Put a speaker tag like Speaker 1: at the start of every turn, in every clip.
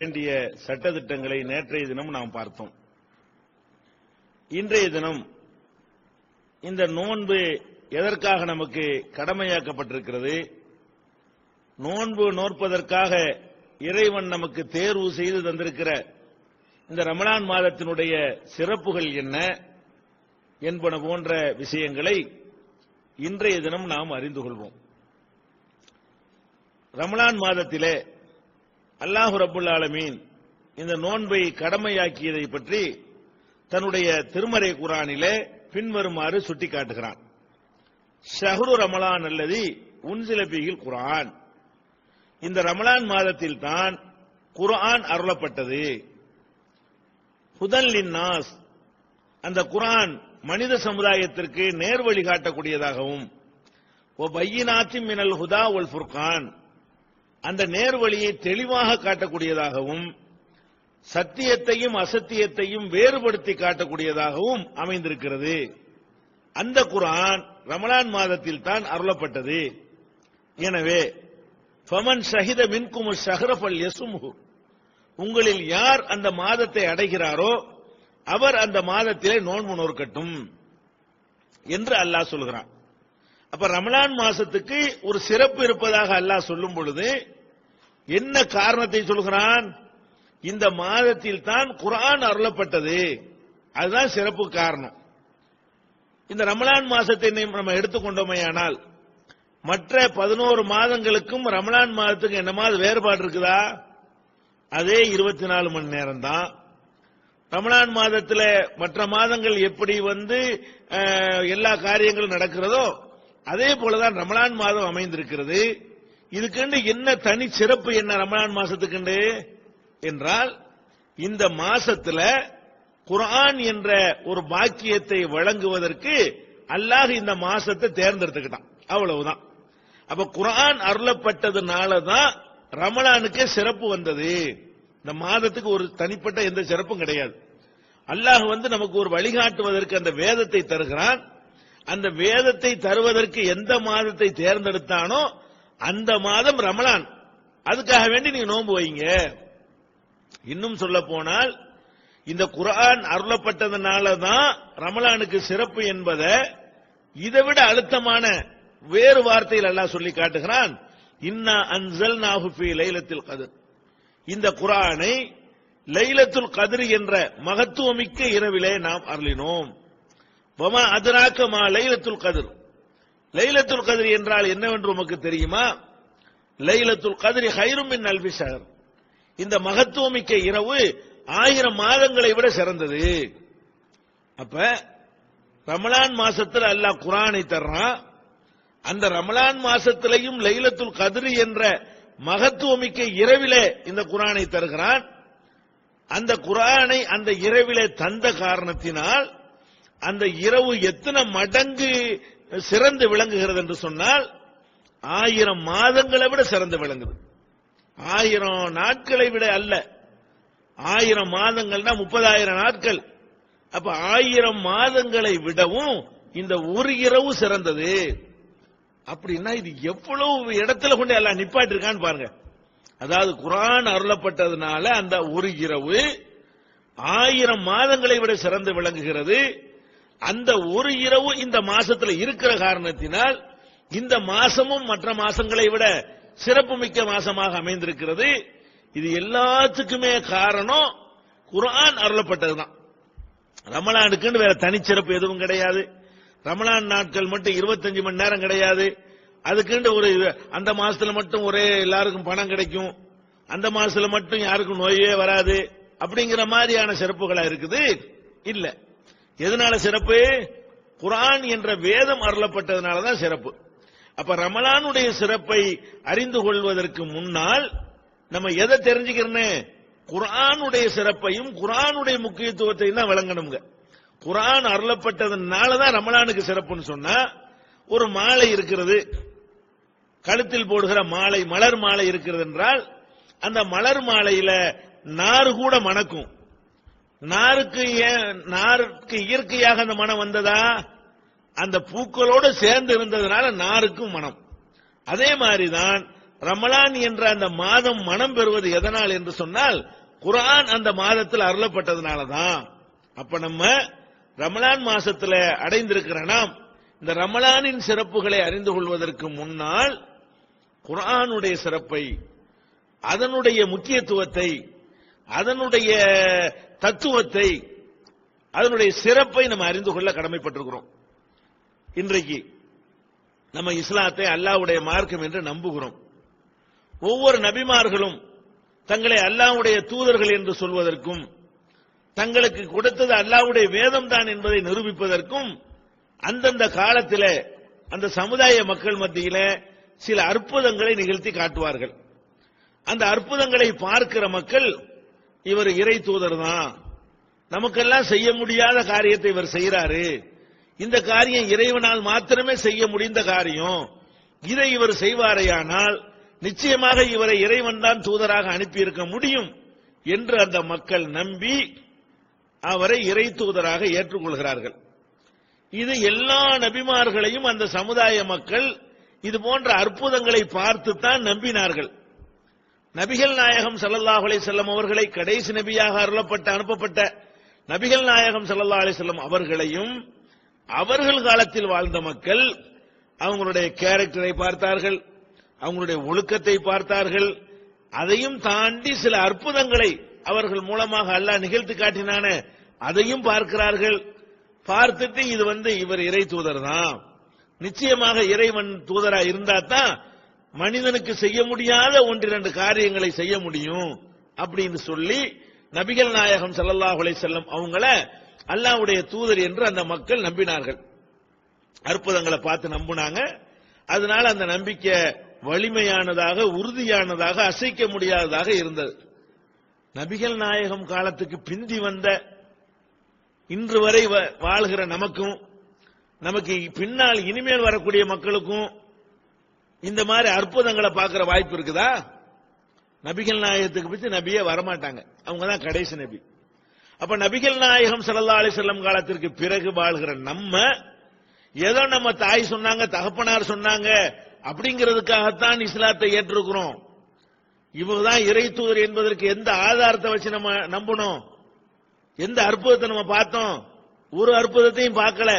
Speaker 1: வேண்டிய சட்டதிட்டங்களை நேற்றைய தினம் நாம் பார்த்தோம். இன்றைய தினம் இந்த நோன்பு எதற்காக நமக்கு கடமையாக்கப்பட்டிருக்கிறது, நோன்பு நோற்பதற்காக இறைவன் நமக்கு தேர்வு செய்து தந்திருக்கிற இந்த ரமலான் மாதத்தினுடைய சிறப்புகள் என்ன என்பன போன்ற விஷயங்களை இன்றைய தினம் நாம் அறிந்து கொள்வோம். ரமலான் மாதத்திலே அல்லாஹ் ரப்புல் ஆலமீன் இந்த நோன்பை கடமையாக்கியதை பற்றி தன்னுடைய திருமறை குர்ஆனிலே பின்வருமாறு சுட்டிக்காட்டுகிறான். ஷஹ்ரு ரமலான் அல்லதி உன்சில ஃபீஹில் குர்ஆன், இந்த ரமலான் மாதத்தில் தான் குர்ஆன் அருளப்பட்டது. ஹுதல் லின்னாஸ், அந்த குர்ஆன் மனித சமுதாயத்திற்கு நேர்வழி காட்டக்கூடியதாகவும், வ பையினாத்தின் மினல் ஹுதா வல் ஃபுர்கான், அந்த நேர்வழியை தெளிவாக காட்டக்கூடியதாகவும், சத்தியத்தையும் அசத்தியத்தையும் வேறுபடுத்தி காட்டக்கூடியதாகவும் அமைந்திருக்கிறது. அந்த குர்ஆன் ரமலான் மாதத்தில் தான் அருளப்பட்டது. எனவே ஃபமன் ஷஹித மின்கும் ஷஹ்ர ஃபல்யஸ்முஹு, உங்களில் யார் அந்த மாதத்தை அடைகிறாரோ அவர் அந்த மாதத்திலே நோன்பு நோற்கட்டும் என்று அல்லாஹ் சொல்கிறான். அப்ப ரமலான் மாசத்துக்கு ஒரு சிறப்பு இருப்பதாக அல்லாஹ் சொல்லும் பொழுது என்ன காரணத்தை சொல்கிறான்? இந்த மாதத்தில் தான் குர்ஆன் அருளப்பட்டது, அதுதான் சிறப்பு காரணம். இந்த ரமலான் மாசத்தை நம்ம எடுத்துக்கொண்டோமேயானால் மற்ற 11 மாதங்களுக்கும் ரமலான் மாதத்துக்கு என்னமாவது வேறுபாடு இருக்குதா? அதே 24 மணி நேரம் தான். ரமலான் மாதத்தில் மற்ற மாதங்கள் எப்படி எல்லா காரியங்களும் நடக்கிறதோ அதே போலதான் ரமலான் மாதம் அமைந்திருக்கிறது. இதுக்கு என்ன தனி சிறப்பு, என்ன ரமலான் மாசத்துக்கு என்றால், இந்த மாசத்துல குர்ஆன் என்ற ஒரு பாக்கியத்தை வழங்குவதற்கு அல்லாஹ் இந்த மாசத்தை தேர்ந்தெடுத்துக்கிட்டான், அவ்வளவுதான். அப்ப குர்ஆன் அருளப்பட்டதுனால தான் ரமலானுக்கே சிறப்பு வந்தது. இந்த மாதத்துக்கு ஒரு தனிப்பட்ட எந்த சிறப்பும் கிடையாது. அல்லாஹ் நமக்கு ஒரு வழிகாட்டுவதற்கு அந்த வேதத்தை தருகிறான். அந்த வேதத்தை தருவதற்கு எந்த மாதத்தை தேர்ந்தெடுத்தானோ அந்த மாதம் ரமலான். அதுக்காக வேண்டி நீங்க நோன்பு வைங்க. இன்னும் சொல்ல போனால் இந்த குர்ஆன் அருளப்பட்டதனால தான் ரமலானுக்கு சிறப்பு என்பதை இதைவிட அழுத்தமான வேறு வார்த்தையில் அல்லாஹ் சொல்லி காட்டுகிறான். இன்னா அன்ஸல்நாஹு ஃபீ லைலத்துல் கத்ர், இந்த குர்ஆனை லைலத்துல் கத்ர் என்ற மகத்துவமிக்க இரவிலே நாம் அருளினோம். வமா அத்ராக மா லைலத்துல் கத்ர், லைலத்துல் கத்ர் என்றால் என்னவென்று உமக்கு தெரியுமா? லைலத்துல் கத்ரி கைரும் மின் அல்ஃபி ஷஹர், இந்த மகத்துவமிக்க இரவு 1000 மாதங்களை விட சிறந்தது. அப்ப ரமலான் மாசத்துல அல்லாஹ் குர்ஆனை தர்றான். அந்த ரமலான் மாசத்திலையும் லைலத்துல் கத்ர் என்ற மகத்துவமிக்க இரவிலே இந்த குர்ஆனை தருகிறான். அந்த குர்ஆனை அந்த இரவிலே தந்த காரணத்தினால் அந்த இரவு எத்தனை மடங்கு சிறந்து விளங்குகிறது என்று சொன்னால் 1000 மாதங்களை விட சிறந்து விளங்குது. 1000 நாட்களை விட அல்ல, 1000 மாதங்கள்னா 30,000 நாட்கள். அப்ப 1000 மாதங்களை விடவும் இந்த ஒரு இரவு சிறந்தது. அப்படின்னா இது எவ்வளவு இடத்துல கொண்டு எல்லாம் நிப்பாட்டிருக்கான்னு பாருங்க. அதாவது குர்ஆன் அருளப்பட்டதுனால அந்த ஒரு இரவு 1000 மாதங்களை விட சிறந்து விளங்குகிறது. அந்த ஒரு இரவு இந்த மாசத்துல இருக்கிற காரணத்தினால் இந்த மாசமும் மற்ற மாசங்களை விட சிறப்புமிக்க மாசமாக அமைந்திருக்கிறது. இது எல்லாத்துக்குமே காரணம் குர்ஆன் அருளப்பட்டதுதான். ரமலானுக்குன்னு வேற தனிச்சிறப்பு எதுவும் கிடையாது. ரமலான் நாட்கள் மட்டும் 25 மணி நேரம் கிடையாது. அதுக்குன்னு ஒரு அந்த மாசத்துல மட்டும் ஒரே எல்லாருக்கும் பணம் கிடைக்கும், அந்த மாசத்துல மட்டும் யாருக்கும் நோயே வராது அப்படிங்கிற மாதிரியான சிறப்புகளா இருக்குது. இல்ல, எதனால சிறப்பு? குர்ஆன் என்ற வேதம் அருளப்பட்டதனால தான் சிறப்பு. அப்ப ரமலானுடைய சிறப்பை அறிந்து கொள்வதற்கு முன்னால் நம்ம எதை தெரிஞ்சுக்கிறோன்னு, குர்ஆனுடைய சிறப்பையும் குர்ஆனுடைய முக்கியத்துவத்தையும் தான் விளங்கணுங்க. குர்ஆன் அருளப்பட்டதனால தான் ரமலானுக்கு சிறப்புன்னு சொன்னா, ஒரு மாலை இருக்கிறது, கழுத்தில் போடுகிற மாலை, மலர் மாலை இருக்கிறது என்றால் அந்த மலர் மாலையில நாறு கூட மணக்கும். நாருக்கு இயற்கையாக அந்த மனம் வந்ததா? அந்த பூக்களோடு சேர்ந்து இருந்ததுனால நாருக்கும் மனம். அதே மாதிரிதான் ரமலான் என்ற அந்த மாதம் மனம் பெறுவது எதனால் என்று சொன்னால் குர்ஆன் அந்த மாதத்தில் அருளப்பட்டதனால தான். அப்ப நம்ம ரமலான் மாசத்துல அடைந்திருக்கிற நாம் இந்த ரமலானின் சிறப்புகளை அறிந்து கொள்வதற்கு முன்னால் குர்ஆனுடைய சிறப்பை, அதனுடைய முக்கியத்துவத்தை, அதனுடைய தத்துவத்தை, அதனுடைய சிறப்பை நம்ம அறிந்து கொள்ள கடமைப்பட்டிருக்கிறோம். இன்றைக்கு நம்ம இஸ்லாத்தை அல்லாஹ்வுடைய மார்க்கம் என்று நம்புகிறோம். ஒவ்வொரு நபிமார்களும் தங்களை அல்லாஹ்வுடைய தூதர்கள் என்று சொல்வதற்கும், தங்களுக்கு கொடுத்தது அல்லாஹ்வுடைய வேதம் தான் என்பதை நிரூபிப்பதற்கும் அந்தந்த காலத்தில் அந்த சமுதாய மக்கள் மத்தியில் சில அற்புதங்களை நிகழ்த்தி காட்டுவார்கள். அந்த அற்புதங்களை பார்க்கிற மக்கள் இவர் இறை தூதர் தான், நமக்கெல்லாம் செய்ய முடியாத காரியத்தை இவர் செய்யறாரு, இந்த காரியம் இறைவனால் மாத்திரமே செய்ய முடிந்த காரியம், இதை இவர் செய்வாரையானால் நிச்சயமாக இவரை இறைவன் தான் தூதராக அனுப்பியிருக்க முடியும் என்று அந்த மக்கள் நம்பி அவரை இறை தூதராக ஏற்றுக்கொள்கிறார்கள். இது எல்லா நபிமார்களையும் அந்த சமுதாய மக்கள் இது போன்ற அற்புதங்களை பார்த்துத்தான் நம்பினார்கள். நபிகள் நாயகம் ஸல்லல்லாஹு அலைஹி வஸல்லம் அவர்களை கடைசி நபியாக அனுப்பப்பட்ட நபிகள் நாயகம் ஸல்லல்லாஹு அலைஹி வஸல்லம் அவர்களையும் அவர்கள் காலத்தில் வாழ்ந்த மக்கள் அவங்களுடைய கேரக்டரை பார்த்தார்கள், அவங்களுடைய ஒழுக்கத்தை பார்த்தார்கள். அதையும் தாண்டி சில அற்புதங்களை அவர்கள் மூலமாக அல்லாஹ் நிகழ்த்தி காட்டினான அதையும் பார்க்கிறார்கள். பார்த்துட்டு இது இவர் இறை தூதர் தான், நிச்சயமாக இறைவன் தூதரா இருந்தா தான் மனிதனுக்கு செய்ய முடியாத ஒன்றிரண்டு காரியங்களை செய்ய முடியும் அப்படின்னு சொல்லி நபிகள் நாயகம் ஸல்லல்லாஹு அலைஹி வஸல்லம் அவங்கள அல்லாஹ்வுடைய தூதர் என்று அந்த மக்கள் நம்பினார்கள். அற்புதங்களை பார்த்து நம்பினாங்க. அதனால அந்த நம்பிக்கை வலிமையானதாக, உறுதியானதாக, அசைக்க முடியாததாக இருந்தது. நபிகள் நாயகம் காலத்துக்கு பிந்தி வந்த இன்று வரை வாழ்கிற நமக்கும், நமக்கு பின்னால் இனிமேல் வரக்கூடிய மக்களுக்கும் இந்த மாதிரி அற்புதங்களை பார்க்கிற வாய்ப்பு இருக்குதா? நபிகள் நாயகத்துக்கு பிடிச்சி நபியே வரமாட்டாங்க, அவங்க தான் கடைசி நபி. அப்ப நபிகள் நாயகம் ஸல்லல்லாஹு அலைஹி வஸல்லம் காலத்திற்கு பிறகு வாழ்கிற நம்ம ஏதோ நம்ம தாய் சொன்னாங்க, தகப்பனார் சொன்னாங்க அப்படிங்கிறதுக்காகத்தான் இஸ்லாத்தை ஏற்றிருக்கிறோம். இவங்கதான் இறை தூதர் என்பதற்கு எந்த ஆதாரத்தை வச்சு நம்ம நம்பணும்? எந்த அற்புதத்தை நம்ம பார்த்தோம்? ஒரு அற்புதத்தையும் பார்க்கல.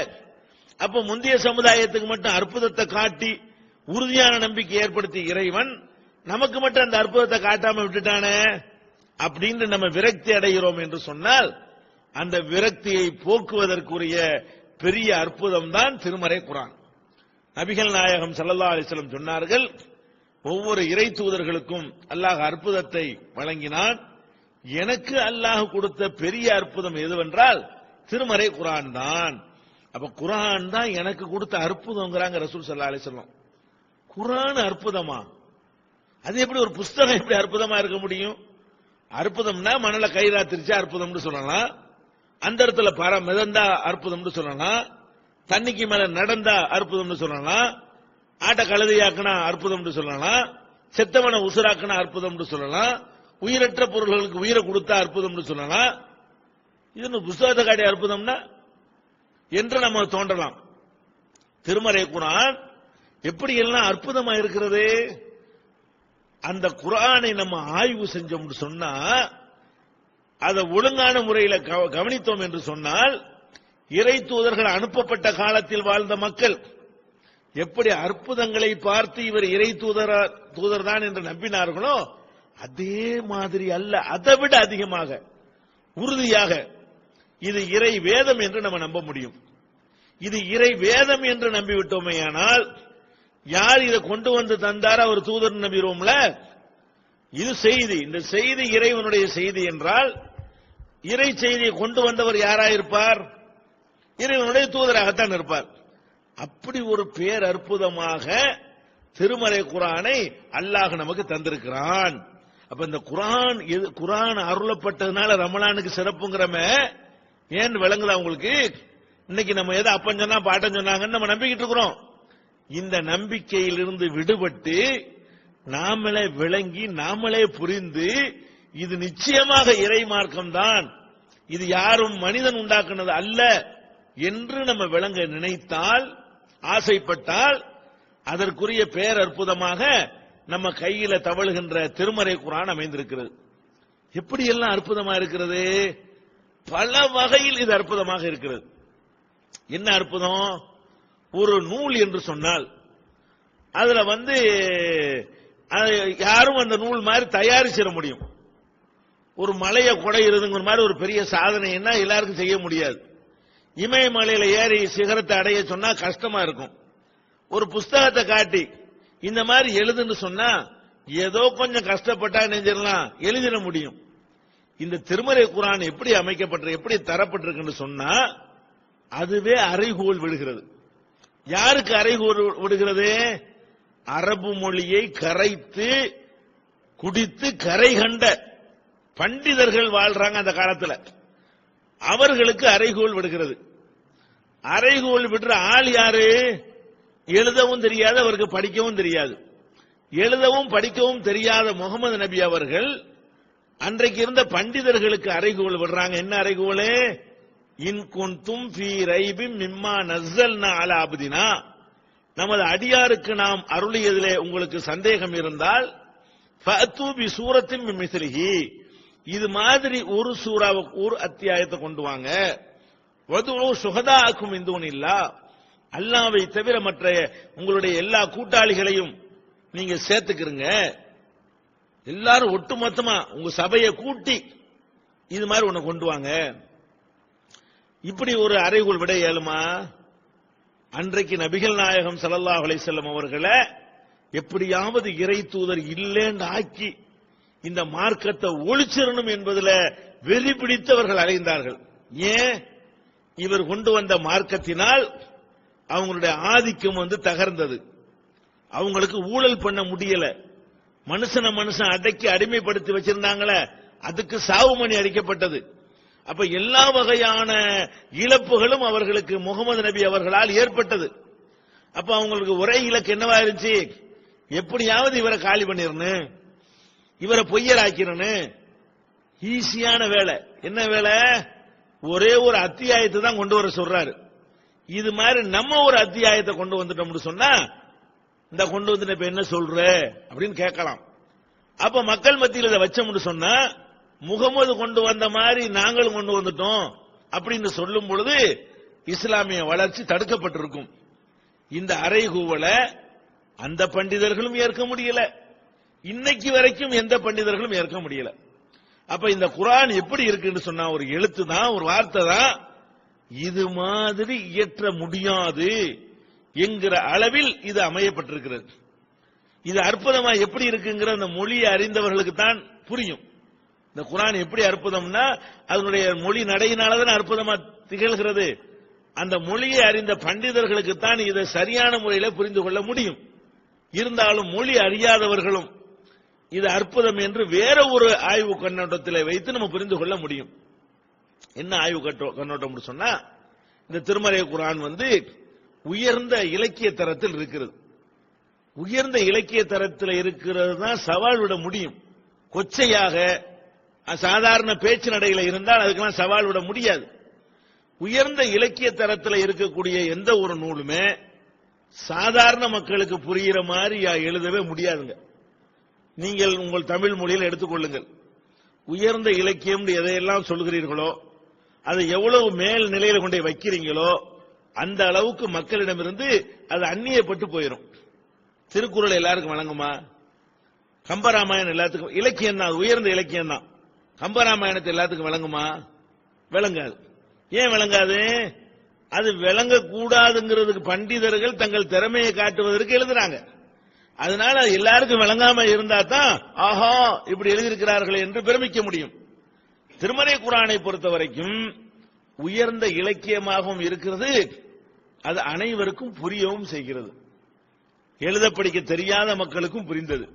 Speaker 1: அப்ப முந்தைய சமுதாயத்துக்கு மட்டும் அற்புதத்தை காட்டி உறுதியான நம்பிக்கை ஏற்படுத்தி இறைவன் நமக்கு மட்டும் அந்த அற்புதத்தை காட்டாம விட்டுட்டானே அப்படின்னு நம்ம விரக்தி அடைகிறோம் என்று சொன்னால் அந்த விரக்தியை போக்குவதற்குரிய பெரிய அற்புதம் தான் திருமறை குர்ஆன். நபிகள் நாயகம் ஸல்லல்லாஹு அலைஹி வஸல்லம் சொன்னார்கள், ஒவ்வொரு இறை தூதர்களுக்கும் அல்லாஹ் அற்புதத்தை வழங்கினான். எனக்கு அல்லாஹ் கொடுத்த பெரிய அற்புதம் எதுவென்றால் திருமறை குர்ஆன் தான். அப்ப குர்ஆன் தான் எனக்கு கொடுத்த அற்புதம்ங்கறாங்க ரசூல் ஸல்லல்லாஹு அலைஹி வஸல்லம். குர்ஆன் அற்புதமா? அது எப்படி ஒரு புத்தகம் எப்படி அற்புதமா இருக்க முடியும்? அற்புதம்னா மணல கைரா திரிச்சா அற்புதம்னு சொல்லலாம், அந்த இடத்துல மிதந்தா அற்புதம்னு சொல்லலாம், தண்ணிக்கு மேல நடந்தா அற்புதம்னு சொல்லலாம், ஆட்ட கழுதையாக்குனா அற்புதம்னு சொல்லலாம், செத்தவனை உசுராக்குனா அற்புதம்னு சொல்லலாம், உயிரற்ற பொருள்களுக்கு உயிரை கொடுத்தா அற்புதம்னு சொல்லலாம். இது புத்தகத்தை காட்டிய அற்புதம்னா என்று நம்ம தோன்றலாம். திருமறை குர்ஆன் எப்படி எல்லாம் அற்புதமா இருக்கிறது? அந்த குர்ஆனை நம்ம ஆய்வு செஞ்சோம் சொன்னா, அதை ஒழுங்கான முறையில் கவனித்தோம் என்று சொன்னால், இறை தூதர்கள் அனுப்பப்பட்ட காலத்தில் வாழ்ந்த மக்கள் எப்படி அற்புதங்களை பார்த்து இவர் இறை தூதர் தான் என்று நம்பினார்களோ அதே மாதிரி அல்ல, அதை விட அதிகமாக உறுதியாக இது இறை வேதம் என்று நம்ம நம்ப முடியும். இது இறை வேதம் என்று நம்பிவிட்டோமேயானால் யார் இதை கொண்டு வந்து தந்தார் அவர் தூதர் நம்பிடுவோம்ல. இது செய்தி, இந்த செய்தி இறைவனுடைய செய்தி என்றால் இறை செய்தியை கொண்டு வந்தவர் யாராயிருப்பார்? இறைவனுடைய தூதராகத்தான் இருப்பார். அப்படி ஒரு பேர் அற்புதமாக திருமறை குர்ஆனை அல்லாஹ் நமக்கு தந்திருக்கிறான். அப்ப இந்த குர்ஆன் அருளப்பட்டதுனால ரமலானுக்கு சிறப்புங்கிறம ஏன் விளங்குதா உங்களுக்கு? இன்னைக்கு நம்ம எதை அப்பன் சொன்னா பாட்டன் சொன்னாங்கன்னு நம்ம நம்பிக்கிட்டு இருக்கிறோம். இந்த நம்பிக்கையிலிருந்து விடுபட்டு நாமளே விளங்கி நாமளே புரிந்து இது நிச்சயமாக இறை மார்க்கம் தான், இது யாரும் மனிதன் உண்டாக்குனது அல்ல என்று நம்ம விளங்க நினைத்தால், ஆசைப்பட்டால் அதற்குரிய பேர் அற்புதமாக நம்ம கையில தவழுகின்ற திருமறை குர்ஆன் அமைந்திருக்கிறது. எப்படி எல்லாம் அற்புதமா இருக்கிறது, பல வகையில் இது அற்புதமாக இருக்கிறது. என்ன அற்புதம், ஒரு நூல் என்று சொன்னால் அதுல யாரும் அந்த நூல் மாதிரி தயாரிச்சிட முடியும். ஒரு மலையை குடையிறதுங்கிற மாதிரி ஒரு பெரிய சாதனை என்ன எல்லாருக்கும் செய்ய முடியாது. இமயமலையில ஏறி சிகரத்தை அடைய சொன்னா கஷ்டமா இருக்கும். ஒரு புஸ்தகத்தை காட்டி இந்த மாதிரி எழுதுன்னு சொன்னா ஏதோ கொஞ்சம் கஷ்டப்பட்டா நெஞ்சிடலாம், எழுதிட முடியும். இந்த திருமறை குர்ஆன் எப்படி அமைக்கப்பட்ட எப்படி தரப்பட்டிருக்குன்னு சொன்னா அதுவே அறைகோல் விடுகிறது. யாருக்கு அறைகோல் விடுகிறது, அரபு மொழியை கரைத்து குடித்து கரை கண்ட பண்டிதர்கள் வாழ்றாங்க அந்த காலத்துல, அவர்களுக்கு அறைகோல் விடுகிறது. அறைகோல் விடுற ஆள் யாரு, எழுதவும் தெரியாது, அவருக்கு படிக்கவும் தெரியாது. எழுதவும் படிக்கவும் தெரியாத முகமது நபி அவர்கள் அன்றைக்கு இருந்த பண்டிதர்களுக்கு அறைகோல் விடுறாங்க. என்ன அறைகோல், இன் குன்தும் ஃபீ ரைபின் மிம்மா நஸ்ஸல்னா அலா அப்தினா, நமது அடியாருக்கு நாம் அருளியதிலே உங்களுக்கு சந்தேகம் இருந்தால் ஃபஅது பி சூரத்தின் மின் மிஸ்லிஹி, இது மாதிரி ஒரு சூறாவை ஒரு அத்தியாயத்தை கொண்டு வாங்க. வதுஉ ஷுஹதாஅக்கும் மின் தூனில்லாஹ், அல்லாஹ்வை தவிர மற்ற உங்களுடைய எல்லா கூட்டாளிகளையும் நீங்க சேர்த்துக்கிறங்க. எல்லாரும் ஒட்டுமொத்தமா உங்க சபையை கூட்டி இது மாதிரி ஒண்ணு கொண்டு வாங்க. இப்படி ஒரு அறைகோல் விட இயலுமா? அன்றைக்கு நபிகள் நாயகம் ஸல்லல்லாஹு அலைஹி வஸல்லம் அவர்களை எப்படியாவது இறை தூதர் இல்லேன்னு ஆக்கி இந்த மார்க்கத்தை ஒழிச்சிடணும் என்பதில் வெறி பிடித்தவர்கள் அலைந்தார்கள். ஏன், இவர் கொண்டு வந்த மார்க்கத்தினால் அவங்களுடைய ஆதிக்கம் தகர்ந்தது. அவங்களுக்கு ஊழல் பண்ண முடியல. மனுஷன் அடக்கி அடிமைப்படுத்தி வச்சிருந்தாங்களே, அதுக்கு சாவு மணி அடிக்கப்பட்டது. அப்ப எல்லா வகையான இழப்புகளும் அவர்களுக்கு முகமது நபி அவர்களால் ஏற்பட்டது. அப்ப அவங்களுக்கு ஒரே இலக்கு என்னவா இருந்துச்சு, எப்படியாவது இவரை காலி பண்ணிடணும், இவரை பொய்யராக்கிறணும். ஈஸியான வேலை. என்ன வேலை, ஒரே ஒரு அத்தியாயத்தை தான் கொண்டு வர சொல்றாரு. இது மாதிரி நம்ம ஒரு அத்தியாயத்தை கொண்டு வந்துட்டோம்னு சொன்னா இந்த கொண்டு வந்து இப்ப என்ன சொல்ற அப்படின்னு கேட்கலாம். அப்ப மக்கள் மத்தியில் இதை வச்சோம்னு சொன்னா முகமது கொண்டு வந்த மாதிரி நாங்களும் கொண்டு வந்துட்டோம் அப்படின்னு சொல்லும் பொழுது இஸ்லாமிய வளர்ச்சி தடுக்கப்பட்டிருக்கும். இந்த அறைகூவலை அந்த பண்டிதர்களும் ஏற்க முடியல, இன்னைக்கு வரைக்கும் எந்த பண்டிதர்களும் ஏற்க முடியல. அப்ப இந்த குர்ஆன் எப்படி இருக்குன்னு சொன்னா ஒரு எழுத்து தான், ஒரு வார்த்தை தான், இது மாதிரி இயற்ற முடியாது என்கிற அளவில் இது அமையப்பட்டிருக்கிறது. இது அற்புதமா எப்படி இருக்குங்கிற அந்த மொழியை அறிந்தவர்களுக்கு தான் புரியும். இந்த குர்ஆன் எப்படி அற்புதம்னா அதனுடைய மொழி நடையினாலதான் அற்புதமா திகழ்கிறது. அந்த மொழியை அறிந்த பண்டிதர்களுக்கு தான் இதை சரியான முறையில் புரிந்து கொள்ள முடியும். இருந்தாலும் மொழி அறியாதவர்களும் இது அற்புதம் என்று வேற ஒரு ஆய்வு கண்ணோட்டத்தில் வைத்து நம்ம புரிந்து கொள்ள முடியும். என்ன ஆய்வு கண்ணோட்டம் சொன்னா, இந்த திருமறை குர்ஆன் உயர்ந்த இலக்கிய தரத்தில் இருக்கிறது. உயர்ந்த இலக்கிய தரத்தில் இருக்கிறது தான் சவால் விட முடியும். கொச்சையாக சாதாரண பேச்சு நடையில இருந்தால் அதுக்கெல்லாம் சவால் விட முடியாது. உயர்ந்த இலக்கிய தரத்தில் இருக்கக்கூடிய எந்த ஒரு நூலுமே சாதாரண மக்களுக்கு புரிகிற மாதிரி எழுதவே முடியாதுங்க. நீங்கள் உங்கள் தமிழ் மொழியில் எடுத்துக்கொள்ளுங்கள். உயர்ந்த இலக்கியம் எதையெல்லாம் சொல்கிறீர்களோ அதை எவ்வளவு மேல் நிலையில கொண்டே வைக்கிறீங்களோ அந்த அளவுக்கு மக்களிடமிருந்து அது அந்நியப்பட்டு போயிடும். திருக்குறள் எல்லாருக்கும் வழங்குமா? கம்பராமாயணம் எல்லாத்துக்கும் இலக்கியம் தான், உயர்ந்த இலக்கியம் தான். கம்பராமாயணத்தை எல்லாத்துக்கும் வழங்குமா? விளங்காது. ஏன் விளங்காது? அது விளங்கக்கூடாதுங்கிறதுக்கு பண்டிதர்கள் தங்கள் திறமையை காட்டுவதற்கு எழுதுறாங்க. அதனால எல்லாருக்கும் விளங்காம இருந்தா தான் ஆஹா இப்படி எழுதியிருக்கிறார்கள் என்று பெருமிக்க முடியும். திருமறை குர்ஆனை பொறுத்த வரைக்கும் உயர்ந்த இலக்கியமாகவும் இருக்கிறது, அது அனைவருக்கும் புரியவும் செய்கிறது. எழுத படிக்க தெரியாத மக்களுக்கும் புரிந்தது.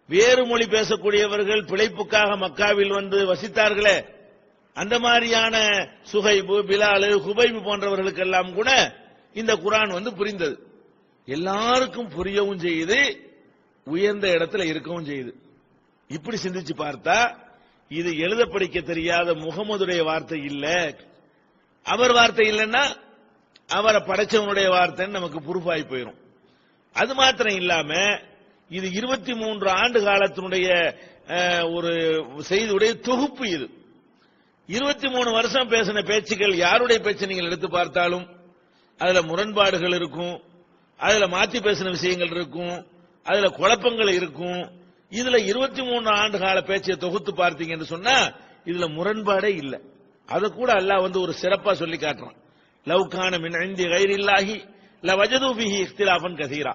Speaker 1: வேறு மொழி பேசக்கூடியவர்கள் பிழைப்புக்காக மக்காவில் வசித்தார்களே, அந்த மாதிரியான சுஹைபு, பிலால், ஹுபைபு போன்றவர்களுக்கெல்லாம் கூட இந்த குர்ஆன் புரிந்தது. எல்லாருக்கும் புரியவும் செய்யுது, உயர்ந்த இடத்துல இருக்கவும் செய்யுது. இப்படி சிந்திச்சு பார்த்தா இது எழுத படிக்க தெரியாத முகமதுடைய வார்த்தை இல்ல, அவர் வார்த்தை இல்லைன்னா அவரை படைச்சவனுடைய வார்த்தைன்னு நமக்கு ப்ரூஃப் ஆகி போயிடும். அது மாத்திரம் இல்லாம இது 23 ஆண்டு காலத்தினுடைய ஒரு செய்தியுடைய தொகுப்பு. இது 23 வருஷம் பேசின பேச்சுக்கள் யாருடைய பேச்சு நீங்கள் எடுத்து பார்த்தாலும் அதுல முரண்பாடுகள் இருக்கும், அதுல மாத்தி பேசின விஷயங்கள் இருக்கும், அதுல குழப்பங்கள் இருக்கும். இதுல 23 ஆண்டு கால பேச்சை தொகுத்து பார்த்தீங்கன்னு சொன்னா இதுல முரண்பாடே இல்லை. அதை கூட அல்லாஹ் ஒரு சிறப்பா சொல்லி காட்டுறான். லவ்கான மின் இந்தி கைரில்லாஹி லவஜது பிஹி இக்திலாஃபன் கஸீரா.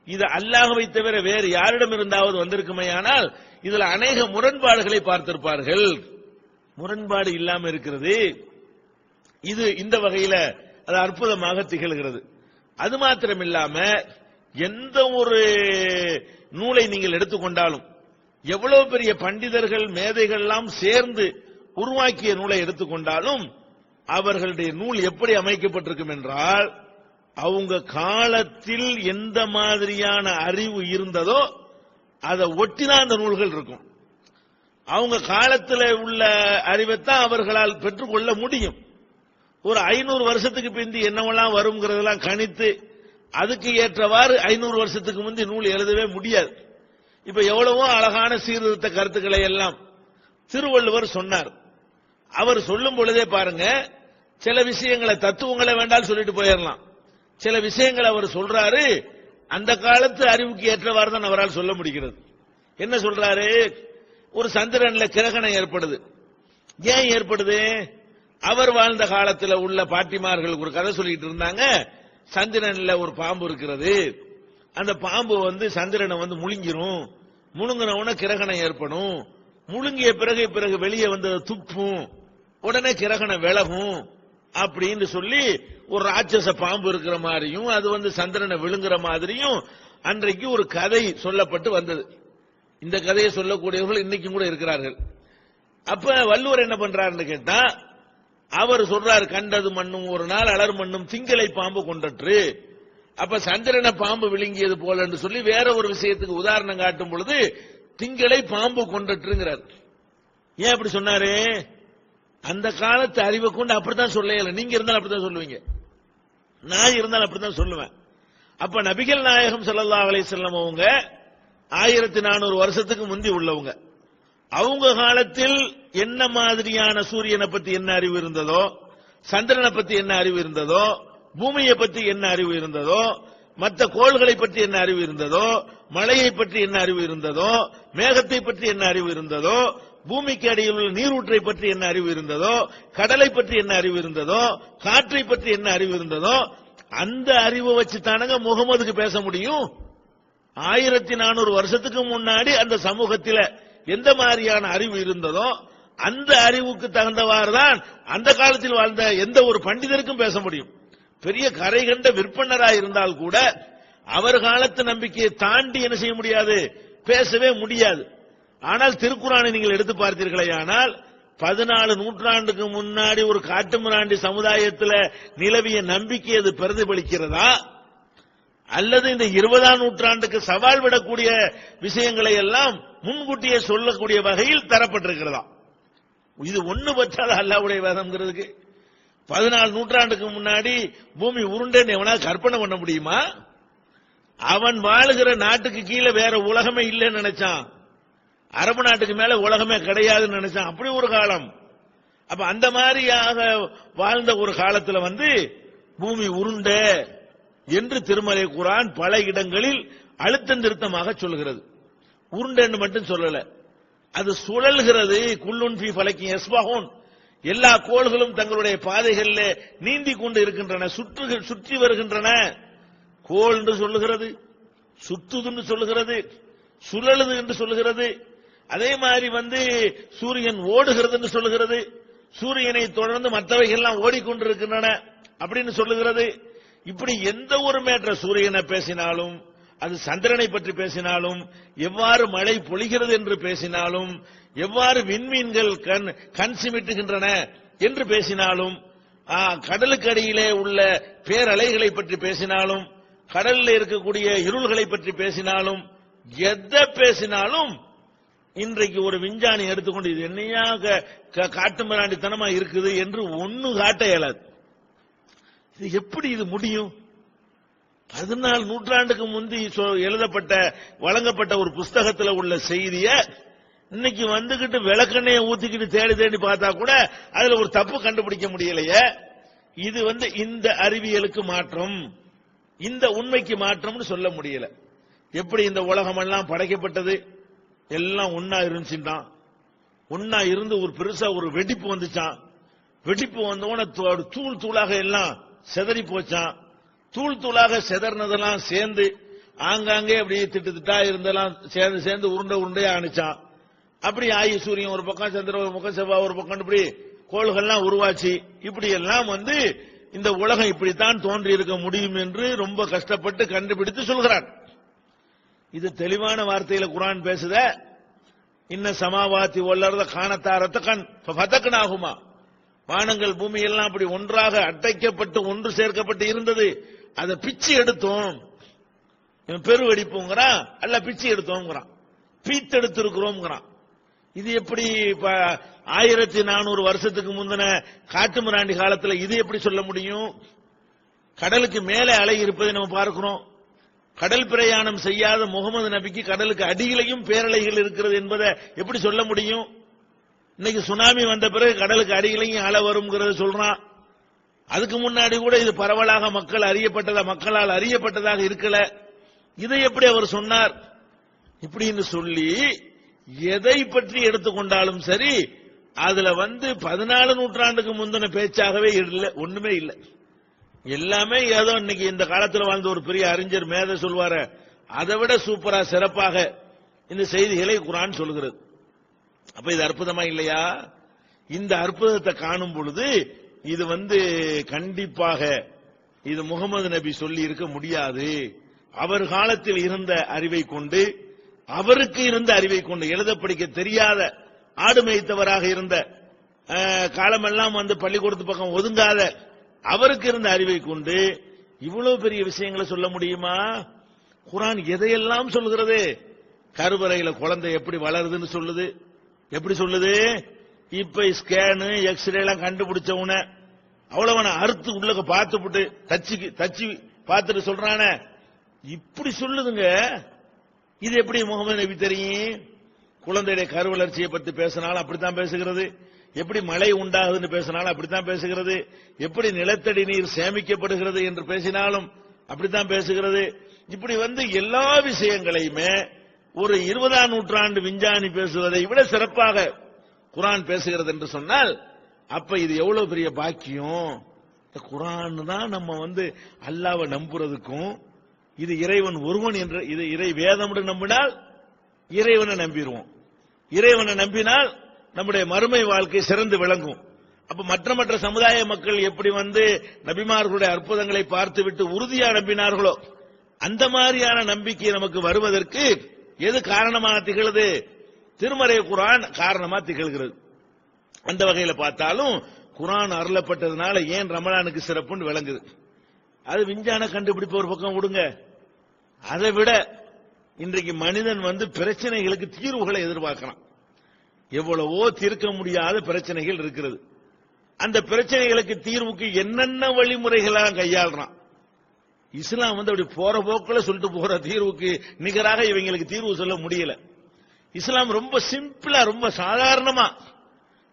Speaker 1: இது அல்லாஹ்வை தவிர வேறு யாரிடம் இருந்தாவது வந்திருக்குமேயானால் இதுல அநேக முரண்பாடுகளை பார்த்திருப்பார்கள். முரண்பாடு இல்லாம இருக்கிறது. இது இந்த வகையில அது அற்புதமாக திகழ்கிறது. அது மாத்திரமில்லாம எந்த ஒரு நூலை நீங்கள் எடுத்துக்கொண்டாலும், எவ்வளவு பெரிய பண்டிதர்கள் மேதைகள் எல்லாம் சேர்ந்து உருவாக்கிய நூலை எடுத்துக்கொண்டாலும் அவர்களுடைய நூல் எப்படி அமைக்கப்பட்டிருக்கும் என்றால், அவங்க காலத்தில் எந்த மாதிரியான அறிவு இருந்ததோ அதை ஒட்டிதான் அந்த நூல்கள் இருக்கும். அவங்க காலத்தில் உள்ள அறிவைத்தான் அவர்களால் பெற்றுக்கொள்ள முடியும். ஒரு 500 வருஷத்துக்கு பிந்தி என்னவெல்லாம் வருங்கிறதெல்லாம் கணித்து அதுக்கு ஏற்றவாறு 500 வருஷத்துக்கு முந்தி நூல் எழுதவே முடியாது. இப்ப எவ்வளவோ அழகான சீர்திருத்த கருத்துக்களை எல்லாம் திருவள்ளுவர் சொன்னார். அவர் சொல்லும் பொழுதே பாருங்க, சில விஷயங்களை தத்துவங்களை வேண்டாம் சொல்லிட்டு போயிடலாம். சில விஷயங்களை அவர் சொல்றாரு, அந்த காலத்து அறிவுக்கு ஏற்றவாறு தான் அவரால் சொல்ல முடிகிறது. என்ன சொல்றாரு? ஒரு சந்திரன்ல கிரகணம் ஏற்படுது. ஏன் ஏற்படுது? அவர் வாழ்ந்த காலத்தில் உள்ள பாட்டிமார்கள் ஒரு கதை சொல்லிட்டு இருந்தாங்க. சந்திரன்ல ஒரு பாம்பு இருக்கிறது, அந்த பாம்பு சந்திரனை முழுங்கிரும், முழுங்கின கிரகணம் ஏற்படும், முழுங்கிய பிறகு வெளியே துப்பும், உடனே கிரகணம் விலகும் அப்படின்னு சொல்லி ஒரு ராட்சச பாம்பு இருக்கிற மாதிரியும் அது சந்திரனை விழுங்குற மாதிரியும் அன்றைக்கு ஒரு கதை சொல்லப்பட்டு வந்தது. இந்த கதையை சொல்லக்கூடியவர்கள் இன்னைக்கும் கூட இருக்கிறார்கள். அப்ப வள்ளுவர் என்ன பண்றாருன்னு கேட்டா, அவர் சொல்றாரு, கண்டது மண்ணும் ஒரு நாள் அலர் மண்ணும் திங்களை பாம்பு கொண்டற்று. அப்ப சந்திரனை பாம்பு விழுங்கியது போல என்று சொல்லி வேற ஒரு விஷயத்துக்கு உதாரணம் காட்டும் பொழுது திங்களை பாம்பு கொண்டற்றுங்கிறார். ஏன் அப்படி சொன்னாரு? அந்த காலத்து அறிவை கொண்டு அப்படித்தான் சொல்லல. நீங்க இருந்தாலும் அப்படித்தான் சொல்லுவீங்க, நான் இருந்தாலும் அப்படித்தான் சொல்லுவேன். அப்ப நபிகள் நாயகம் ஸல்லல்லாஹு அலைஹி வஸல்லம் அவங்க 1400 வருஷத்துக்கு முந்தி உள்ளவங்க. அவங்க காலத்தில் என்ன மாதிரியான சூரியனை பத்தி என்ன அறிவு இருந்ததோ, சந்திரனை பத்தி என்ன அறிவு இருந்ததோ, பூமியை பற்றி என்ன அறிவு இருந்ததோ, மற்ற கோள்களை பற்றி என்ன அறிவு இருந்ததோ, மழையை பற்றி என்ன அறிவு இருந்ததோ, மேகத்தை பற்றி என்ன அறிவு இருந்ததோ, பூமிக்கு அடியில் உள்ள நீரூற்றை பற்றி என்ன அறிவு இருந்ததோ, கடலை பற்றி என்ன அறிவு இருந்ததோ, காற்றை பற்றி என்ன அறிவு இருந்ததோ, அந்த அறிவை வச்சு தானங்க முகமதுக்கு பேச முடியும். 1400 வருஷத்துக்கு முன்னாடி அந்த சமூகத்தில் எந்த மாதிரியான அறிவு இருந்ததோ அந்த அறிவுக்கு தகுந்தவாறு தான் அந்த காலத்தில் வாழ்ந்த எந்த ஒரு பண்டிதருக்கும் பேச முடியும். பெரிய கரை கண்ட விற்பனராக இருந்தால் கூட அவர் காலத்து நம்பிக்கையை தாண்டி என்ன செய்ய முடியாது, பேசவே முடியாது. ஆனால் திருக்குறானை நீங்கள் எடுத்து பார்த்தீர்களே, ஆனால் 14 நூற்றாண்டுக்கு முன்னாடி ஒரு காட்டுமிராண்டி சமுதாயத்தில் நிலவிய நம்பிக்கை அது பிரதிபலிக்கிறதா, அல்லது இந்த 20ஆம் நூற்றாண்டுக்கு சவால் விடக்கூடிய விஷயங்களை எல்லாம் முன்கூட்டியே சொல்லக்கூடிய வகையில் தரப்பட்டிருக்கிறதா? இது ஒண்ணு பற்றாத அல்லாஹ்வுடைய வேதம்ங்கிறதுக்கு 14 நூற்றாண்டுக்கு முன்னாடி பூமி உருண்டேன்னு எவனா கற்பனை பண்ண முடியுமா? அவன் வாழுகிற நாட்டுக்கு கீழே வேற உலகமே இல்லைன்னு நினைச்சான், அரபு நாட்டுக்கு மேல உலகமே கிடையாதுன்னு நினைச்சான். அப்படி ஒரு காலம். அப்ப அந்த மாதிரியாக வாழ்ந்த ஒரு காலத்துல பூமி உருண்ட என்று திருமலை குர்ஆன் பல இடங்களில் அழுத்தம் திருத்தமாக சொல்கிறது. உருண்டன்னு மட்டும் சொல்லல, அது சுழல்கிறது. குல்லுன் ஃபீ ஃபலக்கின் யஸ்பஹூன், எல்லா கோள்களும் தங்களுடைய பாதைகளில் நீந்தி கொண்டு இருக்கின்றன, சுற்றி வருகின்றன. கோள் என்று சொல்லுகிறது, சுத்துது என்று சொல்லுகிறது, சுழலுது என்று சொல்லுகிறது. அதே மாதிரி சூரியன் ஓடுகிறது என்று சொல்லுகிறது, சூரியனை தொடர்ந்து மற்றவைகள் எல்லாம் ஓடிக்கொண்டிருக்கின்றன அப்படின்னு சொல்லுகிறது. இப்படி எந்த ஒரு மேட்டர் சூரியனை பேசினாலும், அது சந்திரனை பற்றி பேசினாலும், எவ்வாறு மழை பொழிகிறது என்று பேசினாலும், எவ்வாறு விண்மீன்கள் கண் சிமிட்டுகின்றன என்று பேசினாலும், கடலுக்கு அடியிலே உள்ள பேரலைகளை பற்றி பேசினாலும், கடலில் இருக்கக்கூடிய இருள்களை பற்றி பேசினாலும், எதை பேசினாலும் இன்றைக்கு ஒரு விஞ்ஞானி எடுத்துக்கொண்டு இது என்னையா காட்டுமிராண்டித்தனமா இருக்குது என்று ஒன்னு காட்ட இயலாது. இது எப்படி இது முடியும்? 14 நூற்றாண்டுக்கு முந்தி எழுதப்பட்ட வழங்கப்பட்ட ஒரு புஸ்தகத்துல உள்ள செய்திய இன்னைக்கு வந்துகிட்டு விளக்கெண்ணையை ஊத்திக்கிட்டு தேடி தேடி பார்த்தா கூட அதுல ஒரு தப்பு கண்டுபிடிக்க முடியலையே. இது இந்த அறிவியலுக்கு மாற்றம், இந்த உண்மைக்கு மாற்றம்னு சொல்ல முடியல. எப்படி இந்த உலகம் எல்லாம் படைக்கப்பட்டது, எல்லாம் ஒன்னா இருந்துச்சுட்டான். ஒன்னா இருந்து ஒரு பெருசா ஒரு வெடிப்பு வந்துச்சான். வெடிப்பு வந்தோட தூள் தூளாக எல்லாம் செதறி போச்சான். தூள் தூளாக செதறினதெல்லாம் சேர்ந்து ஆங்காங்கே அப்படி திட்டா இருந்தெல்லாம் சேர்ந்து சேர்ந்து உருண்டை உருண்டையா அனுச்சான். அப்படி ஆயி சூரியன் ஒரு பக்கம், சந்திரன் ஒரு பக்கம், செவ்வாய் ஒரு பக்கம், இப்படி கோள்கள்லாம் உருவாச்சு. இப்படி எல்லாம் இந்த உலகம் இப்படித்தான் தோன்றி இருக்க முடியும் என்று ரொம்ப கஷ்டப்பட்டு கண்டுபிடித்து சொல்கிறான். இது தெளிவான வார்த்தையில குர்ஆன் பேசுத. இன்ன சமாவாத்தி வல்லர்த காணத்தாரத்த கண் ஃபதக்னாஹுமா, வானங்கள் பூமி எல்லாம் அப்படி ஒன்றாக அட்டைக்கப்பட்டு ஒன்று சேர்க்கப்பட்டு இருந்தது, அதை பிச்சு எடுத்தோம். பெருவெடிப்புங்கிறான், அல்ல பிச்சு எடுத்தோம்ங்கிறான், பீத்தெடுத்து இருக்கிறோம்ங்கிறான். இது எப்படி 1400 வருஷத்துக்கு முந்தின காட்டுமிராண்டி காலத்துல இது எப்படி சொல்ல முடியும்? கடலுக்கு மேலே அலை இருப்பதை நம்ம பார்க்கிறோம். கடல் பிரயாணம் செய்யாத முகமது நபிக்கு கடலுக்கு அடியிலையும் பேரலைகள் இருக்கிறது என்பதை எப்படி சொல்ல முடியும்? இன்னைக்கு சுனாமி வந்த பிறகு கடலுக்கு அடியிலையும் அலை வரும்ங்கிறத சொல்றான். அதுக்கு முன்னாடி கூட இது பரவலாக மக்களால் அறியப்பட்டதாக இருக்கல. இதை எப்படி அவர் சொன்னார்? இப்படின்னு சொல்லி எதை பற்றி எடுத்துக்கொண்டாலும் சரி, அதுல 14 நூற்றாண்டுக்கு முந்தின பேச்சாகவே இல்லை, ஒண்ணுமே இல்லை. எல்லாமே ஏதோ இன்னைக்கு இந்த காலத்தில் வாழ்ந்த ஒரு பெரிய அறிஞர் மேத சொல்வார, அதை விட சூப்பரா சிறப்பாக இந்த செய்திகளை குர்ஆன் சொல்கிறது. அப்ப இது அற்புதமா இல்லையா? இந்த அற்புதத்தை காணும் பொழுது இது கண்டிப்பாக இது முகமது நபி சொல்லி இருக்க முடியாது. அவர் காலத்தில் இருந்த அறிவை கொண்டு, அவருக்கு இருந்த அறிவை கொண்டு, எழுத படிக்க தெரியாத ஆடு மேய்த்தவராக இருந்த, காலமெல்லாம் பள்ளிக்கூடத்து பக்கம் ஒதுங்காத அவருக்கு இருந்த அறிவை கொண்டு இவ்வளவு பெரிய விஷயங்களை சொல்ல முடியுமா? குர்ஆன் எதையெல்லாம் சொல்கிறது? கருவறையில குழந்தை எப்படி வளருதுன்னு சொல்லுது. எப்படி சொல்லுது? இப்ப ஸ்கேனு எக்ஸ்ரே எல்லாம் கண்டுபிடிச்ச உன அவ்வளவு அறுத்து உள்ள பார்த்துட்டு தச்சு பார்த்துட்டு சொல்றான, இப்படி சொல்லுதுங்க. இது எப்படி முகமது நபி தெரியும்? குழந்தையுடைய கருவளர்ச்சியை பற்றி பேசினாலும் அப்படித்தான் பேசுகிறது, எப்படி மழை உண்டாகுதுன்னு பேசினாலும் அப்படித்தான் பேசுகிறது, எப்படி நிலத்தடி நீர் சேமிக்கப்படுகிறது என்று பேசினாலும் அப்படித்தான் பேசுகிறது. இப்படி எல்லா விஷயங்களையுமே ஒரு 20ஆம் நூற்றாண்டு விஞ்ஞானி பேசுவதை விட சிறப்பாக குர்ஆன் பேசுகிறது என்று சொன்னால், அப்ப இது எவ்வளவு பெரிய பாக்கியம். குர்ஆன் தான் நம்ம அல்லாஹ்வை நம்புறதுக்கும், இது இறைவன் ஒருவன் என்ற இது இறை வேதம் நம்பினால் இறைவனை நம்பிடுவோம். இறைவனை நம்பினால் நம்முடைய மறுமை வாழ்க்கை சிறந்து விளங்கும். அப்ப மற்ற சமுதாய மக்கள் எப்படி நபிமார்களுடைய அற்புதங்களை பார்த்துவிட்டு உறுதியா நம்பினார்களோ, அந்த மாதிரியான நம்பிக்கை நமக்கு வருவதற்கு எது காரணமாக திகழ்து? திருமறை குர்ஆன் காரணமா திகழ்கிறது. அந்த வகையில பார்த்தாலும் குர்ஆன் அருளப்பட்டதுனால ஏன் ரமலானுக்கு சிறப்புன்னு விளங்குது. அது விஞ்ஞான கண்டுபிடிப்பு ஒரு பக்கம் விடுங்க. அதை விட இன்றைக்கு மனிதன் பிரச்சனைகளுக்கு தீர்வுகளை எதிர்பார்க்கிறான். எவ்வளவோ தீர்க்க முடியாத பிரச்சனைகள் இருக்கிறது. அந்த பிரச்சனைகளுக்கு தீர்வுக்கு என்னென்ன வழிமுறைகளாக கையாளுறான். இஸ்லாம் அப்படி போற போக்குல சொல்லிட்டு போற தீர்வுக்கு நிகராக இவங்களுக்கு தீர்வு சொல்ல முடியல. இஸ்லாம் ரொம்ப சிம்பிளா, ரொம்ப சாதாரணமா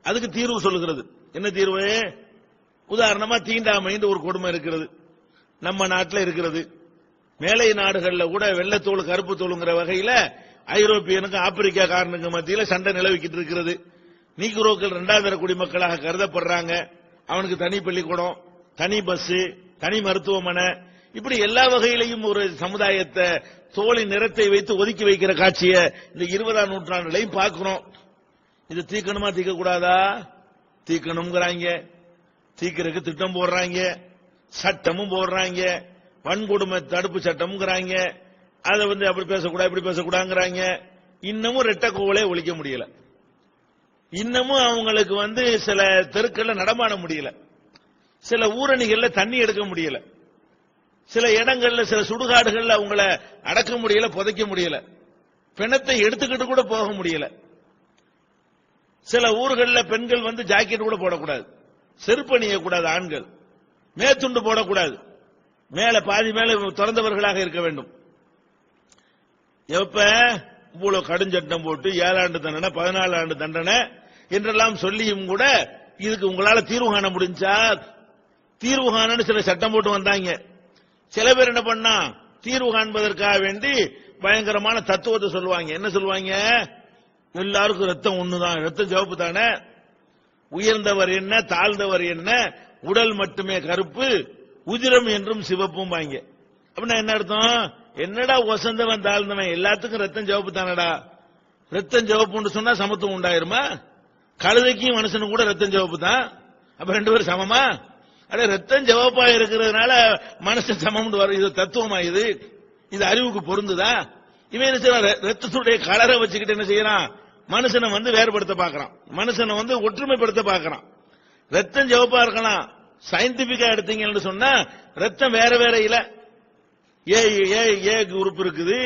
Speaker 1: அதுக்கு தீர்வு சொல்லுகிறது. என்ன தீர்வு? உதாரணமா தீண்டாமைன்னு ஒரு கொடுமை இருக்கிறது, நம்ம நாட்டில் இருக்கிறது. மேலை நாடுகள்ல கூட வெள்ளத்தோல் கருப்பு தோலுங்கிற வகையில ஐரோப்பியனுக்கு ஆப்பிரிக்காக்காரனுக்கு மத்தியில் சண்டை நிலவிக்கிட்டு இருக்கிறது. நீக்ரோக்கள் 2வது தர குடிமக்களாக கருதப்படுறாங்க. அவனுக்கு தனி பள்ளிக்கூடம், தனி பஸ், தனி மருத்துவமனை, இப்படி எல்லா வகையிலையும் ஒரு சமுதாயத்தை தோலின் நிறத்தை வைத்து ஒதுக்கி வைக்கிற காட்சியை இந்த 20ஆம் நூற்றாண்டுலையும் பார்க்கிறோம். இது தீக்கணுமா தீக்க கூடாதா? தீக்கணும்ங்கிறாங்க, தீக்கிறதுக்கு திட்டம் போடுறாங்க, சட்டமும் போடுறாங்க, வன்கொடுமை தடுப்பு சட்டம்ங்கிறாங்க. அதை அப்படி பேசக்கூடாது இப்படி பேசக்கூடாதுங்கிறாங்க. இன்னமும் ரெட்டை கோவலே ஒழிக்க முடியல. இன்னமும் அவங்களுக்கு சில தெருக்கள்ல நடமாட முடியல, சில ஊரணிகள்ல தண்ணி எடுக்க முடியல, சில இடங்கள்ல சில சுடுகாடுகள்ல அவங்கள அடக்க முடியல, புதைக்க முடியல, பிணத்தை எடுத்துக்கிட்டு கூட போக முடியல. சில ஊர்களில் பெண்கள் ஜாக்கெட் கூட போடக்கூடாது, செருப்பு அணியக்கூடாது, ஆண்கள் மேத்துண்டு போடக்கூடாது. மேல பாதி மேல திறந்தவர்களாக இருக்க வேண்டும். எப்ப இவ்வளவு கடுஞ்சட்டம் போட்டு 7 ஆண்டு தண்டனை 14 ஆண்டு தண்டனை என்றெல்லாம் சொல்லியும் கூட இதுக்கு உங்களால தீர்வு காண முடிஞ்சா? தீர்வு காணன்னு சில சட்டம் போட்டு வந்தாங்க. சில பேர் என்ன பண்ணா, தீர்வு காண்பதற்காக வேண்டி பயங்கரமான தத்துவத்தை சொல்லுவாங்க. என்ன சொல்லுவாங்க? எல்லாருக்கும் ரத்தம் ஒண்ணுதான், ரத்தம் சிவப்பு தானே, உயர்ந்தவர் என்ன தாழ்ந்தவர் என்ன, உடல் மட்டுமே கருப்பு, உதிரம் என்றும் சிவப்பும் வாங்க. அப்படின்னா என்ன அர்த்தம்? என்னடா வசந்தவன் தாழ்ந்தவன், எல்லாத்துக்கும் ரத்தம் சிவப்பு தானடா. ரத்தம் சிவப்புன்னு சொன்னா சமத்துவம் உண்டாயிருமா? கழுதைக்கும் மனுஷனும் கூட ரத்தம் சிவப்பு தான். அப்ப 2 பேரும் சமமா? அட ரத்தம் சிவப்பா இருக்கிறதுனால மனுஷன் சமம் வரும். இது தத்துவமா? இது அறிவுக்கு பொருந்துதா? இவன் என்ன செய்யறான்? ரத்தத்துடைய கலரை வச்சுக்கிட்டு என்ன செய்யறான்? மனுஷனை வேறுபடுத்த பாக்குறான், மனுஷனை ஒற்றுமைப்படுத்த பாக்குறான். ரத்தம் சிவப்பா இருக்கலாம், சயின்டிபிக்கா எடுத்தீங்கன்னு சொன்னா ரத்தம் வேற வேற இல்ல. ஏ குரூப் இருக்குது,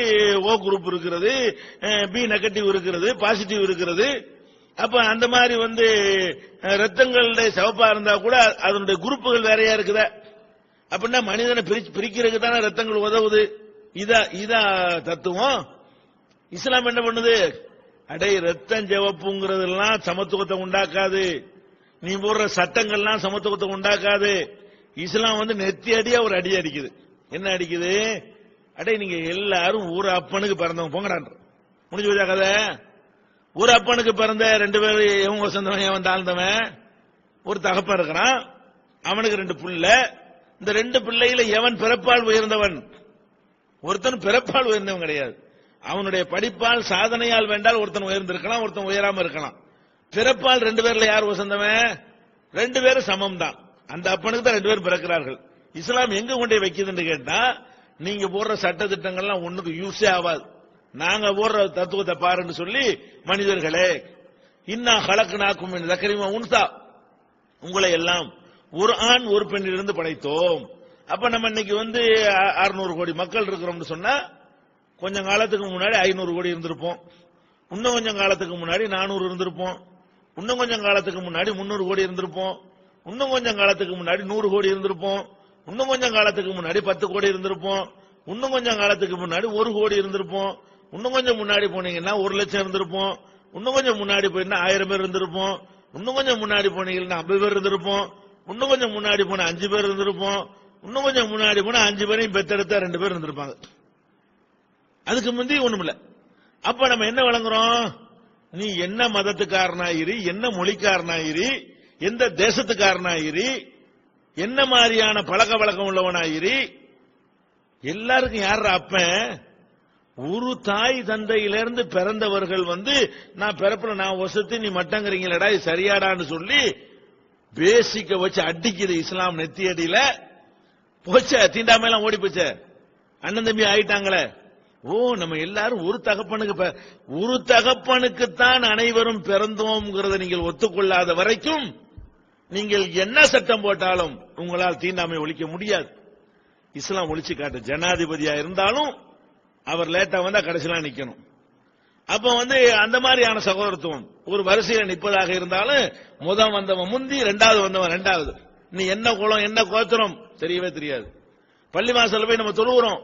Speaker 1: ஓ குரூப் இருக்கிறது, பி நெகட்டிவ் இருக்கிறது, பாசிட்டிவ் இருக்கிறது. அப்ப அந்த மாதிரி ரத்தங்களுடைய சிவப்பா இருந்தா கூட அதனுடைய குரூப்புகள் வேறையா இருக்குதா? அப்படின்னா மனிதனை பிரிக்கிறதுக்கு தானே ரத்தங்கள் உதவுது. இதா தத்துவம். இஸ்லாம் என்ன பண்ணுது? அடே ரத்தம் சிவப்புங்கிறதெல்லாம் சமத்துவத்தை உண்டாக்காது, நீ போடுற சட்டங்கள்லாம் சமத்துவத்தை உண்டாக்காது. இஸ்லாம் நெத்தி அடியா ஒரு அடி அடிக்குது. என்ன அடிக்குது? அடே நீங்க எல்லாரும் ஒரு அப்பனுக்கு பிறந்தவங்க போங்கடான்ற. முடிஞ்சு போச்சா கதை? ஒரு அப்பனுக்கு பிறந்த 2 பேர், இவங்க வசந்தவன் அவன் தாழ்ந்தவன். ஒரு தகப்பன் இருக்கிறான், அவனுக்கு 2 பிள்ளை. இந்த 2 பிள்ளையில எவன் பிறப்பால் உயர்ந்தவன்? ஒருத்தன் பிறப்பால் உயர்ந்தவன் கிடையாது. அவனுடைய படிப்பால் சாதனையால் வேண்டால் ஒருத்தன் உயர்ந்திருக்கலாம், ஒருத்தன் உயராம இருக்கலாம். பிறப்பால் 2 பேர்ல யார் வசந்தவன்? 2 பேரும் சமம் தான். அந்த அப்பனுக்கு தான் 2 பேரும் பிறக்கிறார்கள். இஸ்லாம் எங்க கொண்டே வைக்குதுன்னு கேட்டா, நீங்க போடுற சட்ட திட்டங்கள்லாம் ஒண்ணுக்கு யூஸே ஆகாது, நாங்க போடுற தத்துவத்தை பாருன்னு சொல்லி, மனிதர்களே இன்னா ஹலக்னாக்கும் மின் தக்ரின் வ உன்சா, உங்களை எல்லாம் ஒரு ஆண் ஒரு பெண்ணிலிருந்து படைத்தோம். அப்ப நம்ம இன்னைக்கு 600 கோடி மக்கள் இருக்கிறோம்னு சொன்னா, கொஞ்சம் காலத்துக்கு முன்னாடி 500 கோடி இருந்திருப்போம், இன்னும் கொஞ்சம் காலத்துக்கு முன்னாடி 400 இருந்திருப்போம், இன்னும் கொஞ்சம் காலத்துக்கு முன்னாடி 300 கோடி இருந்திருப்போம், இன்னும் கொஞ்சம் காலத்துக்கு முன்னாடி 100 கோடி இருந்திருப்போம், இன்னும் கொஞ்சம் காலத்துக்கு முன்னாடி 10 கோடி இருந்திருப்போம், இன்னும் கொஞ்சம் காலத்துக்கு முன்னாடி 1 கோடி இருந்திருப்போம், இன்னும் கொஞ்சம் முன்னாடி போனீங்கன்னா 1 லட்சம் இருந்திருப்போம், இன்னும் கொஞ்சம் முன்னாடி போயின்னா 1000 பேர் இருந்திருப்போம், இன்னும் கொஞ்சம் முன்னாடி போனீங்கன்னா 50 பேர் இருந்திருப்போம், இன்னும் கொஞ்சம் முன்னாடி போன 5 பேர் இருந்திருப்போம், இன்னும் கொஞ்சம் முன்னாடி போன 5 பேரையும் பெத்தெடுத்தா 2 பேர் இருந்திருப்பாங்க. அதுக்கு முந்தி ஒண்ணுமில்ல. அப்ப நம்ம என்ன வழங்குறோம்? நீ என்ன மதத்துக்காரனாயிரு, என்ன மொழிக்காரனாயிரு, எந்த தேசத்துக்காரனாயிரு, என்ன மாதிரியான பழக்க வழக்கம் உள்ளவனாயிரு, எல்லாருக்கும் யார அப்பன்? ஒரு தாய் தந்தையிலிருந்து பிறந்தவர்கள் நான் பிறப்புல நான் வசத்து நீ மட்டங்கிறீங்களடா, இது சரியாடான்னு சொல்லி பேசிக்க வச்சு அடிக்குது இஸ்லாம். நெத்தி அடியில போச்ச, தீண்டாமையெல்லாம் ஓடி போச்ச, அண்ணன் தம்பி ஆயிட்டாங்களே. ஓ, நம்ம எல்லாரும் ஒரு தகப்பனுக்குத்தான் அனைவரும் பிறந்தோம்ங்கிறத நீங்கள் ஒத்துக்கொள்ளாத வரைக்கும் நீங்கள் என்ன சட்டம் போட்டாலும் உங்களால் தீண்டாமை ஒழிக்க முடியாது. இஸ்லாம் ஒழிச்சு காட்டு. ஜனாதிபதியா இருந்தாலும் அவர் லேட்டா வந்தா கடைசியில நிக்கணும். அப்ப அந்த மாதிரியான சகோதரத்துவம் ஒரு வரிசையில நிற்பதாக இருந்தாலும் முதல் வந்தவன் முந்தி, 2வது வந்தவன் 2வது. நீ என்ன குலம் என்ன கோத்திரம் தெரியவே தெரியாது. பள்ளி வாசல்ல போய் நம்ம தொழுகிறோம்,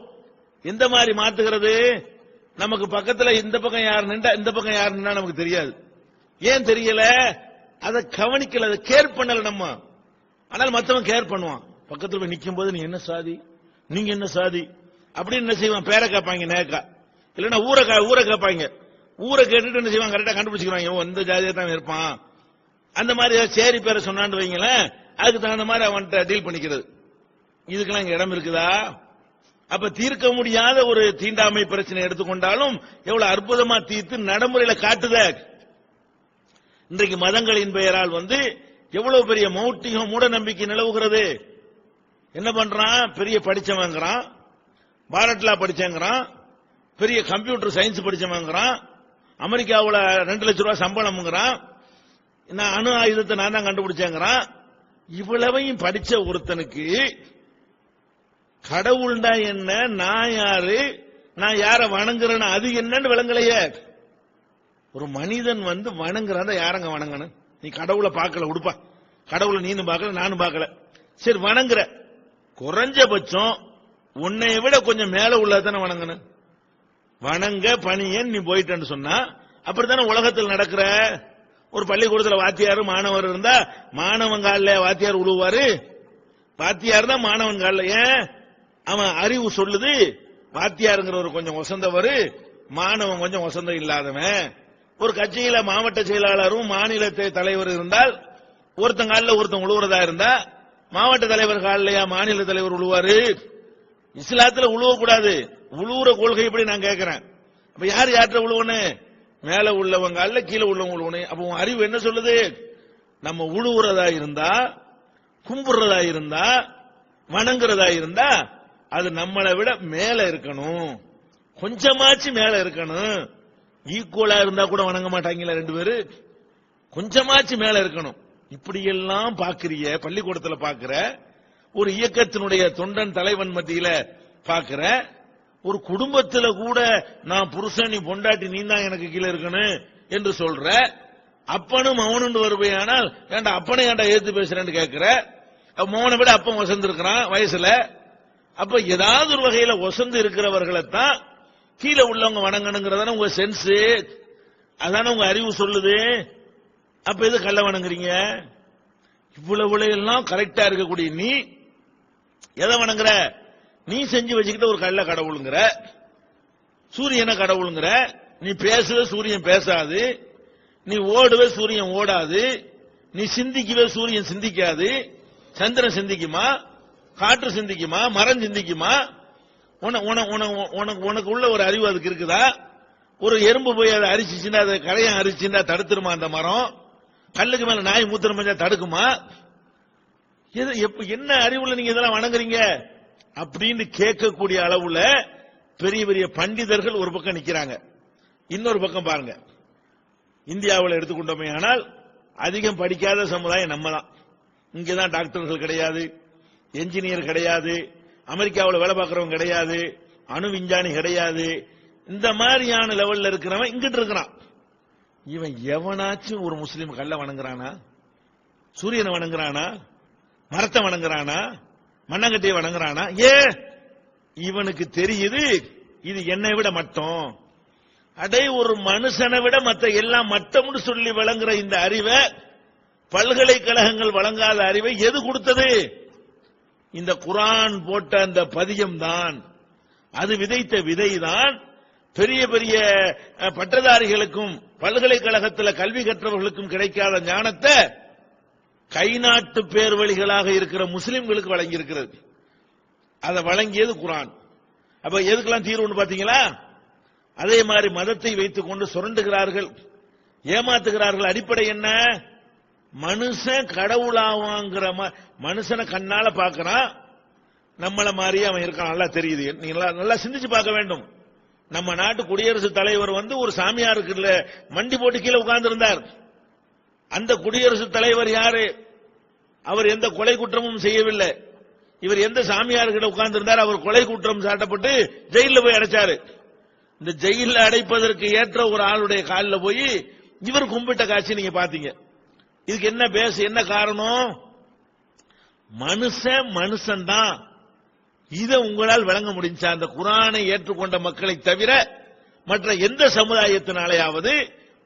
Speaker 1: எந்த மாதிரி மாத்துகிறது? நமக்கு பக்கத்துல இந்த பக்கம் யார் நின்றா இந்த பக்கம் யார் நின்றா நமக்கு தெரியாது. ஏன் தெரியல? அதை கவனிக்கல, அதை கேர் பண்ணல நம்ம. ஆனால் மத்தவன் கேர் பண்ணுவான். பக்கத்துல போய் நிக்கும் போது நீ என்ன சாதி, நீங்க என்ன சாதி அப்படின்னு என்ன செய்வான்? பேரை கேட்பாங்க நேக்கா, இல்லன்னா ஊரை கேட்பாங்க. ஊரை கேட்டுட்டு என்ன செய்வாங்க? கரெக்டா கண்டுபிடிச்சுக்கிறாங்க, இந்த ஜாதியா தான் இருப்பான். அந்த மாதிரி சேரி பேரை சொன்னான்னு வைங்களேன், அதுக்கு தகுந்த மாதிரி அவன்கிட்ட டீல் பண்ணிக்கிறது. இதுக்கெல்லாம் இங்க இடம் இருக்குதா? அப்ப தீர்க்க முடியாத ஒரு தீண்டாமை பிரச்சனை எடுத்துக்கொண்டாலும் எவ்வளவு அற்புதமா தீர்த்து நடைமுறையில காட்டுத. இன்றைக்கு மதங்களின் பெயரால் எவ்வளவு பெரிய மௌட்டிகம் மூட நம்பிக்கை நிலவுகிறது. என்ன பண்றான்? பெரிய படிச்சவங்கிறான், பாரட்லா படிச்சங்கிறான், பெரிய கம்ப்யூட்டர் சயின்ஸ் படிச்சவங்கிறான், அமெரிக்காவில் 2 லட்சம் ரூபாய் சம்பளம்ங்கிறான், நான் அணு ஆயுதத்தை நான் தான் கண்டுபிடிச்சேங்கிறான். இவ்வளவையும் படிச்ச ஒருத்தனுக்கு கடவுள்டா என்ன, நான் யாரு, நான் யார வணங்குறேன்னு அது என்னன்னு விளங்கலையே. ஒரு மனிதன் வணங்குறான், யாரங்க வணங்கணும்? நீ கடவுளை பார்க்கல, உடுப்பா, கடவுளை நீனும் பார்க்கல நானும் பார்க்கல, சரி வணங்குற. குறைஞ்சபட்சம் உன்னை விட கொஞ்சம் மேல உள்ளதானே வணங்கணும். வணங்க பணியன் நீ போயிட்டேன்னு சொன்னா அப்படித்தானே உலகத்தில் நடக்கிற. ஒரு பள்ளிக்கூடத்தில் வாத்தியார் மாணவர் இருந்தா மாணவன் காலில் வாத்தியார் உழுவாரு, வாத்தியார் தான் மாணவன் காலில். ஏன்? அவன் அறிவு சொல்லுது வாத்தியாருங்கிறவர் கொஞ்சம் வசந்தவர், மாணவன் கொஞ்சம் வசந்தம் இல்லாதவன். ஒரு கட்சியில மாவட்ட செயலாளரும் மாநில தலைவர் இருந்தால் ஒருத்தன் காலில் ஒருத்தன் உழுவுறதா இருந்தா மாவட்ட தலைவர் காலிலையா மாநில தலைவர் உழுவாரு? இஸ்லாத்துல உழுவக்கூடாது. உழுவுற கொள்கை எப்படி நான் கேட்கிறேன். அப்ப யார் யார்கிட்ட உழுவணும்? மேல உள்ளவங்க அல்ல கீழே உள்ளவங்க உழுவணும். அப்ப உன் அறிவு என்ன சொல்லுது? நம்ம உழுவுறதா இருந்தா, கும்புறதா இருந்தா, வணங்குறதா இருந்தா அது நம்மளை விட மேல இருக்கணும், கொஞ்சமாச்சு மேல இருக்கணும். ஈக்குவலா இருந்தா கூட வணங்க மாட்டாங்களா ரெண்டு பேரு? கொஞ்சமாச்சு மேல இருக்கணும். இப்படி எல்லாம் பாக்குறிய பள்ளிக்கூடத்தில் பாக்குற, ஒரு இயக்கத்தினுடைய தொண்டன் தலைவன் மத்தியில பாக்குற, ஒரு குடும்பத்தில் கூட நான் புருஷன் நீ பொண்டாட்டி நீ தான் எனக்கு கீழே இருக்கணும் என்று சொல்ற. அப்பனும் மௌனு வருவையானால் ஏன்டா அப்பனை ஏன்டா ஏத்து பேசுறேன்னு கேட்கிற. மௌனை விட அப்பன் வசந்து இருக்கிறான் வயசுல. அப்ப ஏதாவது ஒரு வகையில வசந்து இருக்கிறவர்களைத்தான் கீழே உள்ளவங்க வணங்கணுங்கிறதான உங்க சென்ஸ், அதான உங்க அறிவு சொல்லுது. அப்ப எது கள்ள வணங்குறீங்க? இவ்வளவு எல்லாம் கரெக்டா இருக்கக்கூடிய நீ எதை வணங்குற? நீ செஞ்சு வச்சுக்கிட்ட ஒரு கள்ள கடவுளுங்கிற, சூரியனை கடவுளுங்கிற. நீ பேசுவே சூரியன் பேசாது, நீ ஓடுவே சூரியன் ஓடாது, நீ சிந்திக்கவே சூரியன் சிந்திக்காது. சந்திரன் சிந்திக்குமா? காற்று சிந்திக்குமா? மரம் சிந்திக்குமா? உனக்கு உள்ள ஒரு அறிவு அதுக்கு இருக்குதா? ஒரு எறும்பு போய் அதை அரிச்சுன்னா, அதை கரையம் அரிச்சுன்னா தடுத்துருமா அந்த மரம்? கல்லுக்கு மேல நாய் மூத்திரம் பஞ்சா தடுக்குமா? என்ன அறிவுல நீங்க இதெல்லாம் வணங்குறீங்க அப்படின்னு கேட்கக்கூடிய அளவுல பெரிய பெரிய பண்டிதர்கள் ஒரு பக்கம் நிக்கிறாங்க. இன்னொரு பக்கம் பாருங்க, இந்தியாவில் எடுத்துக்கொண்டோமே ஆனால் அதிகம் படிக்காத சமுதாயம் நம்ம தான். இங்கதான் டாக்டர்கள் கிடையாது, என்ஜினியர் கிடையாது, அமெரிக்காவில் வேலை பார்க்கிறவங்க கிடையாது, அணு விஞ்ஞானி கிடையாது. இந்த மாதிரியான லெவல்ல இருக்கிறவன் இங்கிட்டு இருக்கிறான். இவன் எவனாச்சும் ஒரு முஸ்லீம் கல்ல வணங்குறானா? சூரியனை வணங்குறானா? மரத்தை வணங்குறானா? மண்ணங்கட்டியை வணங்குறானா? இவனுக்கு தெரியுது இது என்னை விட மட்டம். அடே, ஒரு மனுஷனை விட மற்ற எல்லாம் மட்டம்னு சொல்லி வழங்குற இந்த அறிவை, பல்கலைக்கழகங்கள் வழங்காத அறிவை எது கொடுத்தது? இந்த குர்ஆன் போட்ட அந்த பதியம் தான். அது விதைத்த விதைதான் பெரிய பெரிய பட்டதாரிகளுக்கும் பல்கலைக்கழகத்தில் கல்வி கற்றவர்களுக்கும் கிடைக்காத ஞானத்தை கை நாட்டு பேர் வழிகளாக இருக்கிற முஸ்லிம்களுக்கு வழங்கி இருக்கிறது. அதை வழங்கியது குர்ஆன். அப்ப எதுக்கெல்லாம் தீர்வுன்னு பாத்தீங்களா? அதே மாதிரி மதத்தை வைத்துக் கொண்டு சுரண்டுகிறார்கள், ஏமாத்துகிறார்கள். அடிப்படை என்ன? மனுஷன் கடவுளாவாங்கிற மனுஷனை கண்ணால பாக்குறான், நம்மள மாதிரியே அவன் இருக்கான், நல்லா தெரியுது. நீங்க நல்லா சிந்திச்சு பார்க்க வேண்டும். நம்ம நாட்டு குடியரசுத் தலைவர் ஒரு சாமியாருக்கு மண்டி போட்டு கீழே உட்கார்ந்து இருந்தார். அந்த குடியரசுத் தலைவர் யாரு? அவர் எந்த கொலை குற்றமும் செய்யவில்லை. இவர் எந்த சாமியார்கிட்ட உட்கார்ந்து இருந்தார்? அவர் கொலை குற்றம் சாட்டப்பட்டு ஜெயில போய் அடைச்சாரு. இந்த ஜெயில அடைப்பதற்கு ஏற்ற ஒரு ஆளுடைய காலில் போய் இவர் கும்பிட்ட காட்சி நீங்க பாத்தீங்க. இதுக்கு என்ன பேச, என்ன காரணம்? மனுஷன் தான். இதை உங்களால் விளங்க முடிஞ்சா? அந்த குர்ஆனை ஏற்றுக்கொண்ட மக்களை தவிர மற்ற எந்த சமுதாயத்தினாலேயாவது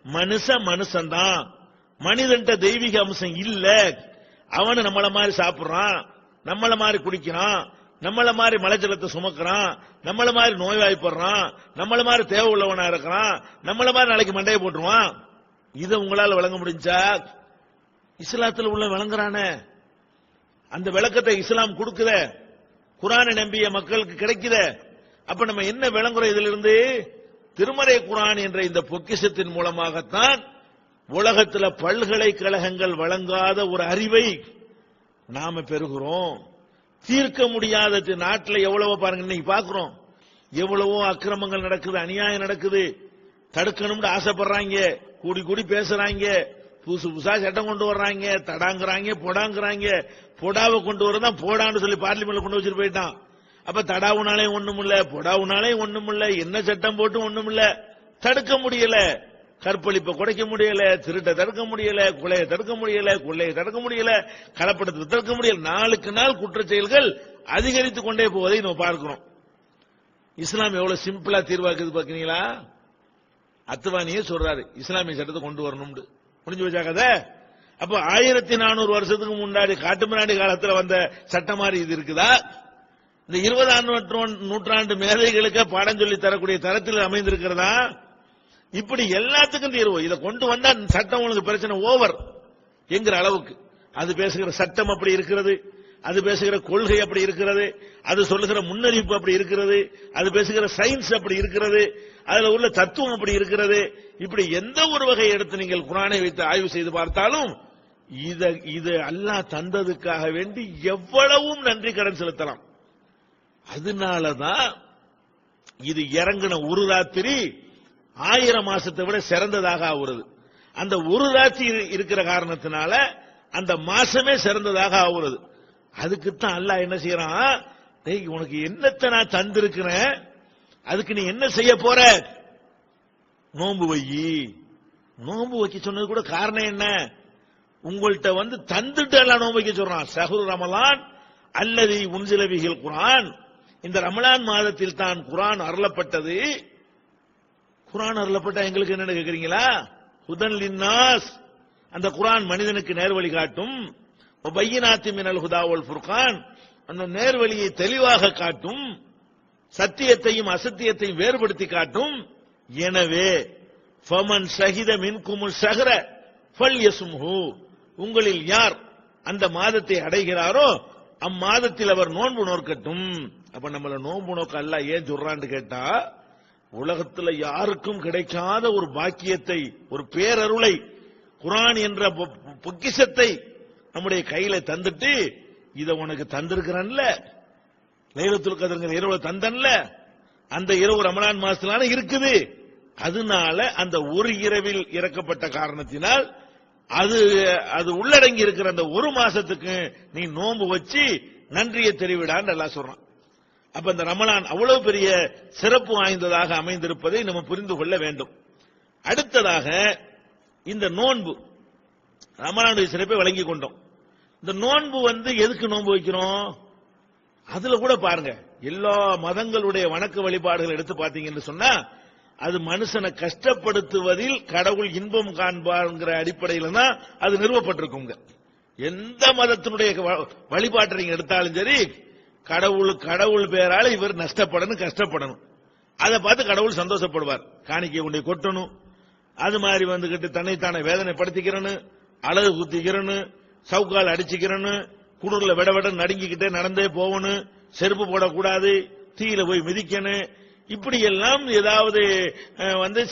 Speaker 1: மனுஷன் தான், மனிதன்ட்ட தெய்வீக அம்சம் இல்ல, அவனு நம்மள மாதிரி சாப்பிடுறான், நம்மள மாதிரி குடிக்கிறான், நம்மள மாதிரி மலைஜலத்தை சுமக்கிறான், நம்மள மாதிரி நோய்வாய்ப்படுறான், நம்மள மாதிரி தேவை உள்ளவனா இருக்கிறான், நம்மள மாதிரி நாளைக்கு மண்டையை போட்டுருவான். இதை உங்களால் விளங்க முடிஞ்சா? இஸ்லாத்தில் உள்ள விளங்குறான அந்த விளக்கத்தை இஸ்லாம் கொடுக்குத, குர்ஆனை நம்பிய மக்களுக்கு கிடைக்குத. அப்ப நம்ம என்ன விளங்குறோம் இதிலிருந்து? திருமறை குர்ஆன் என்ற இந்த பொக்கிஷத்தின் மூலமாகத்தான் உலகத்தில் பல்கலைக்கழகங்கள் வழங்காத ஒரு அறிவை நாம பெறுகிறோம். தீர்க்க முடியாத நாட்டில் எவ்வளவோ பாருங்க, இன்னைக்கு பாக்குறோம், எவ்வளவோ அக்கிரமங்கள் நடக்குது, அநியாயம் நடக்குது. தடுக்கணும்னு ஆசைப்படுறாங்க, கூடி கூடி பேசுறாங்க, புதுசா சட்டம் கொண்டு வர்றாங்க, தடாங்கிறாங்க, பொடாங்கிறாங்க. பொடாவை கொண்டு வரதான் போடான்னு சொல்லி பார்லிமெண்ட்ல கொண்டு வச்சுட்டு போயிட்டான். அப்ப தடாவுனாலே ஒண்ணும் இல்ல, பொடாவுனாலே ஒண்ணும் இல்ல, என்ன சட்டம் போட்டு ஒண்ணும் இல்ல, தடுக்க முடியல. கற்பழிப்பை குறைக்க முடியல, திருட்டை தடுக்க முடியல, கொலையை தடுக்க முடியல, கொள்ளையை தடுக்க முடியல, கலப்படத்தை தடுக்க முடியல. நாளுக்கு நாள் குற்றச் செயல்கள் அதிகரித்துக் கொண்டே போவதை நம்ம பார்க்கிறோம். இஸ்லாம் எவ்வளவு சிம்பிளா தீர்வாக்குது பாக்கிறீங்களா? அத்வானியே சொல்றாரு இஸ்லாமிய சட்டத்தை கொண்டு வரணும், முடிஞ்சு வச்சா கதை. அப்ப 1400 வருஷத்துக்கு முன்னாடி காட்டுமிராண்டி காலத்துல வந்த சட்டம் மாதிரி இது இருக்குதா? இந்த 20ஆம் நூற்றாண்டு மேதைகளுக்கு பாடம் சொல்லி தரக்கூடிய தரத்தில் அமைந்திருக்கிறதா? இப்படி எல்லாத்துக்கும் தீர்வு. இதை கொண்டு வந்தா சட்டம் உங்களுக்கு பிரச்சனை ஓவர் என்கிற அளவுக்கு அது பேசுகிற சட்டம் அப்படி இருக்கிறது, அது பேசுகிற கொள்கை அப்படி இருக்கிறது, அது சொல்லுகிற முன்னறிவிப்பு அப்படி இருக்கிறது, அது பேசுகிற சயின்ஸ் அப்படி இருக்கிறது, அதுல உள்ள தத்துவம் அப்படி இருக்கிறது. இப்படி எந்த ஒரு வகையை எடுத்து நீங்கள் குர்ஆனை வைத்து ஆய்வு செய்து பார்த்தாலும் இது அல்லாஹ் தந்ததுக்காக வேண்டி எவ்வளவும் நன்றி கடன் செலுத்தலாம். அதனாலதான் இது இறங்கின ஒரு ராத்திரி 1000 மாசத்தை விட சிறந்ததாக ஆகுறது. அந்த ஒரு ராத்திரி இருக்கிற காரணத்தினால அந்த மாசமே சிறந்ததாக ஆகுறது. அதுக்குத்தான் அல்லாஹ் என்ன செய்யறான், டேய் உனக்கு என்னத்தை நான் தந்திருக்கிறேன், அதுக்கு நீ என்ன செய்ய போற? நோன்பு வை. நோன்பு வைக்க சொன்னது கூட காரணம் என்ன? உங்கள்கிட்ட தந்துட்டு எல்லாம் நோன்பு வைக்க சொல்றான். ஷஹ்ரு ரமலான் அல்லது உன்சில பிஹில் குர்ஆன், இந்த ரமலான் மாதத்தில் தான் குர்ஆன் அருளப்பட்டது. குர்ஆன் அருளப்பட்ட எங்களுக்கு என்ன கேக்குறீங்களா? ஹுதன் லின்னாஸ், அந்த குர்ஆன் மனிதனுக்கு நேர்வழி காட்டும். பையினாத்தி மினல் ஹுதா வல் ஃபுர்கான், அந்த நேர்வழியை தெளிவாக காட்டும், சத்தியத்தையும் அசத்தியத்தையும் வேறுபடுத்தி காட்டும். எனவே ஃபமன் ஷஹித மின்குமுல் ஷஹ்ர ஃபல்யஸ்முஹு, உங்களில் யார் அந்த மாதத்தை அடைகிறாரோ அம்மாதத்தில் அவர் நோன்பு நோக்கட்டும். அப்ப நம்மள நோன்பு நோக்க அல்லாஹ் ஏன் சொல்றான்னு கேட்டா, உலகத்தில் யாருக்கும் கிடைக்காத ஒரு பாக்கியத்தை, ஒரு பேரருளை, குர்ஆன் என்ற பொக்கிஷத்தை நம்முடைய கையில தந்துட்டு, இத உனக்கு தந்திருக்கிறன்ல, லைலத்துல் கத்ர்ங்கிற இரவு தந்தன்ல, அந்த இரவு ரமலான் மாசத்துல இருக்குது. அதனால அந்த ஒரு இரவில் இறக்கப்பட்ட காரணத்தினால் அது உள்ளடங்கி இருக்கிற அந்த ஒரு மாசத்துக்கு நீ நோன்பு வச்சு நன்றியை தெரிவிடான்னு அல்லாஹ் சொல்றான். அப்ப இந்த ரமலான் அவ்வளவு பெரிய சிறப்பு வாய்ந்ததாக அமைந்திருப்பதை நம்ம புரிந்து கொள்ள வேண்டும். அடுத்ததாக இந்த நோன்பு, ரமலானுடைய சிறப்பை வழங்கி கொண்டோம். இந்த நோன்பு எதுக்கு நோன்பு வைக்கிறோம்? அதுல கூட பாருங்க, எல்லா மதங்களுடைய வணக்க வழிபாடுகள் எடுத்து பாத்தீங்கன்னு சொன்னா அது மனுஷனை கஷ்டப்படுத்துவதில் கடவுள் இன்பம் காண்பார்ங்கிற அடிப்படையில் தான் அது நிறுவப்பட்டிருக்குங்க. எந்த மதத்தினுடைய வழிபாட்டை நீங்க எடுத்தாலும் சரி, கடவுள் பேரால இவர் நஷ்டப்படணும், கஷ்டப்படணும், அதை பார்த்து கடவுள் சந்தோஷப்படுவார். காணிக்கை கொண்டு கொட்டணும், அது மாதிரி தன்னைத்தானே வேதனைப்படுத்திக்கிறன்னு, அழகு குத்திக்கிறன்னு, சவுக்கால் அடிச்சுக்கிறன்னு, குளிர்ல விட நடுங்கிக்கிட்டே நடந்தே போகணும், செருப்பு போடக்கூடாது, தீயில போய் மிதிக்கணும், இப்படி எல்லாம் ஏதாவது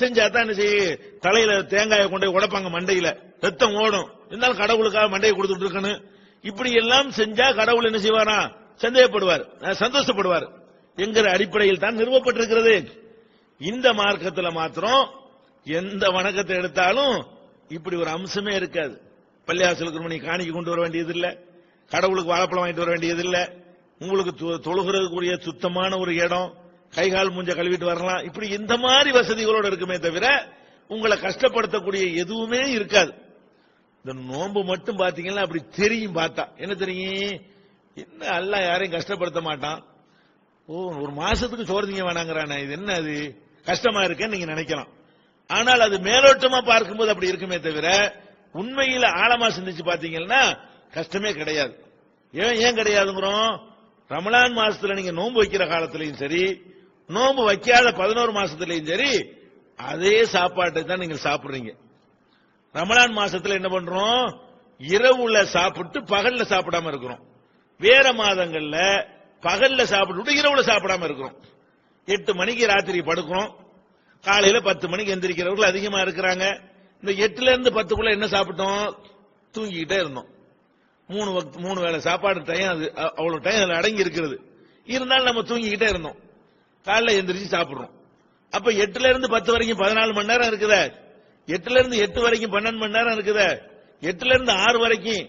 Speaker 1: செஞ்சா தான் என்ன செய்ய, தலையில தேங்காயை கொண்டு உடைப்பாங்க, மண்டையில ரத்தம் ஓடும், இருந்தாலும் கடவுளுக்காக மண்டையை கொடுத்துட்டு இருக்கணும். இப்படி எல்லாம் செஞ்சா கடவுள் என்ன செய்வாரா? சந்தேகப்படுவார், சந்தோஷப்படுவார் என்கிற அடிப்படையில் தான் நிறுவப்பட்டிருக்கிறது. இந்த மார்க்கத்தில் மாத்திரம் எந்த வணக்கத்தை எடுத்தாலும் இப்படி ஒரு அம்சமே இருக்காது. பள்ளியாசலுக்கு நீ காணிக்கை கொண்டு வர வேண்டியது இல்ல, கடவுளுக்கு வாழைப்பழம் வாங்கிட்டு வர வேண்டியது இல்ல, உங்களுக்கு தொழுகிறதுக்குரிய சுத்தமான ஒரு இடம், கைகால் மூஞ்ச கழுவிட்டு வரலாம். இப்படி இந்த மாதிரி வசதிகளோடு இருக்குமே தவிர உங்களை கஷ்டப்படுத்தக்கூடிய எதுவுமே இருக்காது. இந்த நோன்பு மட்டும் பாத்தீங்கன்னா அப்படி தெரியும். பார்த்தா என்ன தெரியும்? என்ன அல்லாஹ் யாரையும் கஷ்டப்படுத்த மாட்டான். ஒரு மாசத்துக்கு சோறு திங்க வேணாங்கிறானே, இது என்ன அது கஷ்டமா இருக்கேன்னு நீங்க நினைக்கலாம். ஆனால் அது மேலோட்டமா பார்க்கும்போது அப்படி இருக்குமே தவிர உண்மையில ஆழமா சிந்திச்சு பாத்தீங்கன்னா கஷ்டமே கிடையாது. ஏன் கிடையாதுங்கிறோம்? ரமலான் மாசத்துல நீங்க நோன்பு வைக்கிற காலத்திலையும் சரி, நோன்பு வைக்காத 11 மாசத்திலையும் சரி, அதே சாப்பாட்டை தான் நீங்க சாப்பிடுறீங்க. ரமலான் மாசத்துல என்ன பண்றோம்? இரவுல சாப்பிட்டு பகல்ல சாப்பிடாம இருக்கிறோம். வேற மாதங்கள்ல பகல்ல சாப்பிட்டு இரவுல சாப்பிடாம இருக்கிறோம். 8 மணிக்கு ராத்திரி படுக்கிறோம், காலையில 10 மணிக்கு எந்திரிக்கிறவர்கள் அதிகமா இருக்கிறாங்க. இந்த 8ல இருந்து 10க்குள்ள என்ன சாப்பிட்டோம்? தூங்கிக்கிட்டே இருந்தோம். 3 வேளை சாப்பாடு டைம், அது அவ்வளவு டைம் அதுல அடங்கி இருக்கிறது. இருந்தாலும் நம்ம தூங்கிக்கிட்டே இருந்தோம், காலைல எந்திரிச்சு சாப்பிடுறோம். அப்ப 8ல இருந்து 10 வரைக்கும் 14 மணி நேரம் இருக்குதே, 8ல இருந்து 8 வரைக்கும் 12 மணி நேரம் இருக்குதே, 8ல இருந்து 6 வரைக்கும்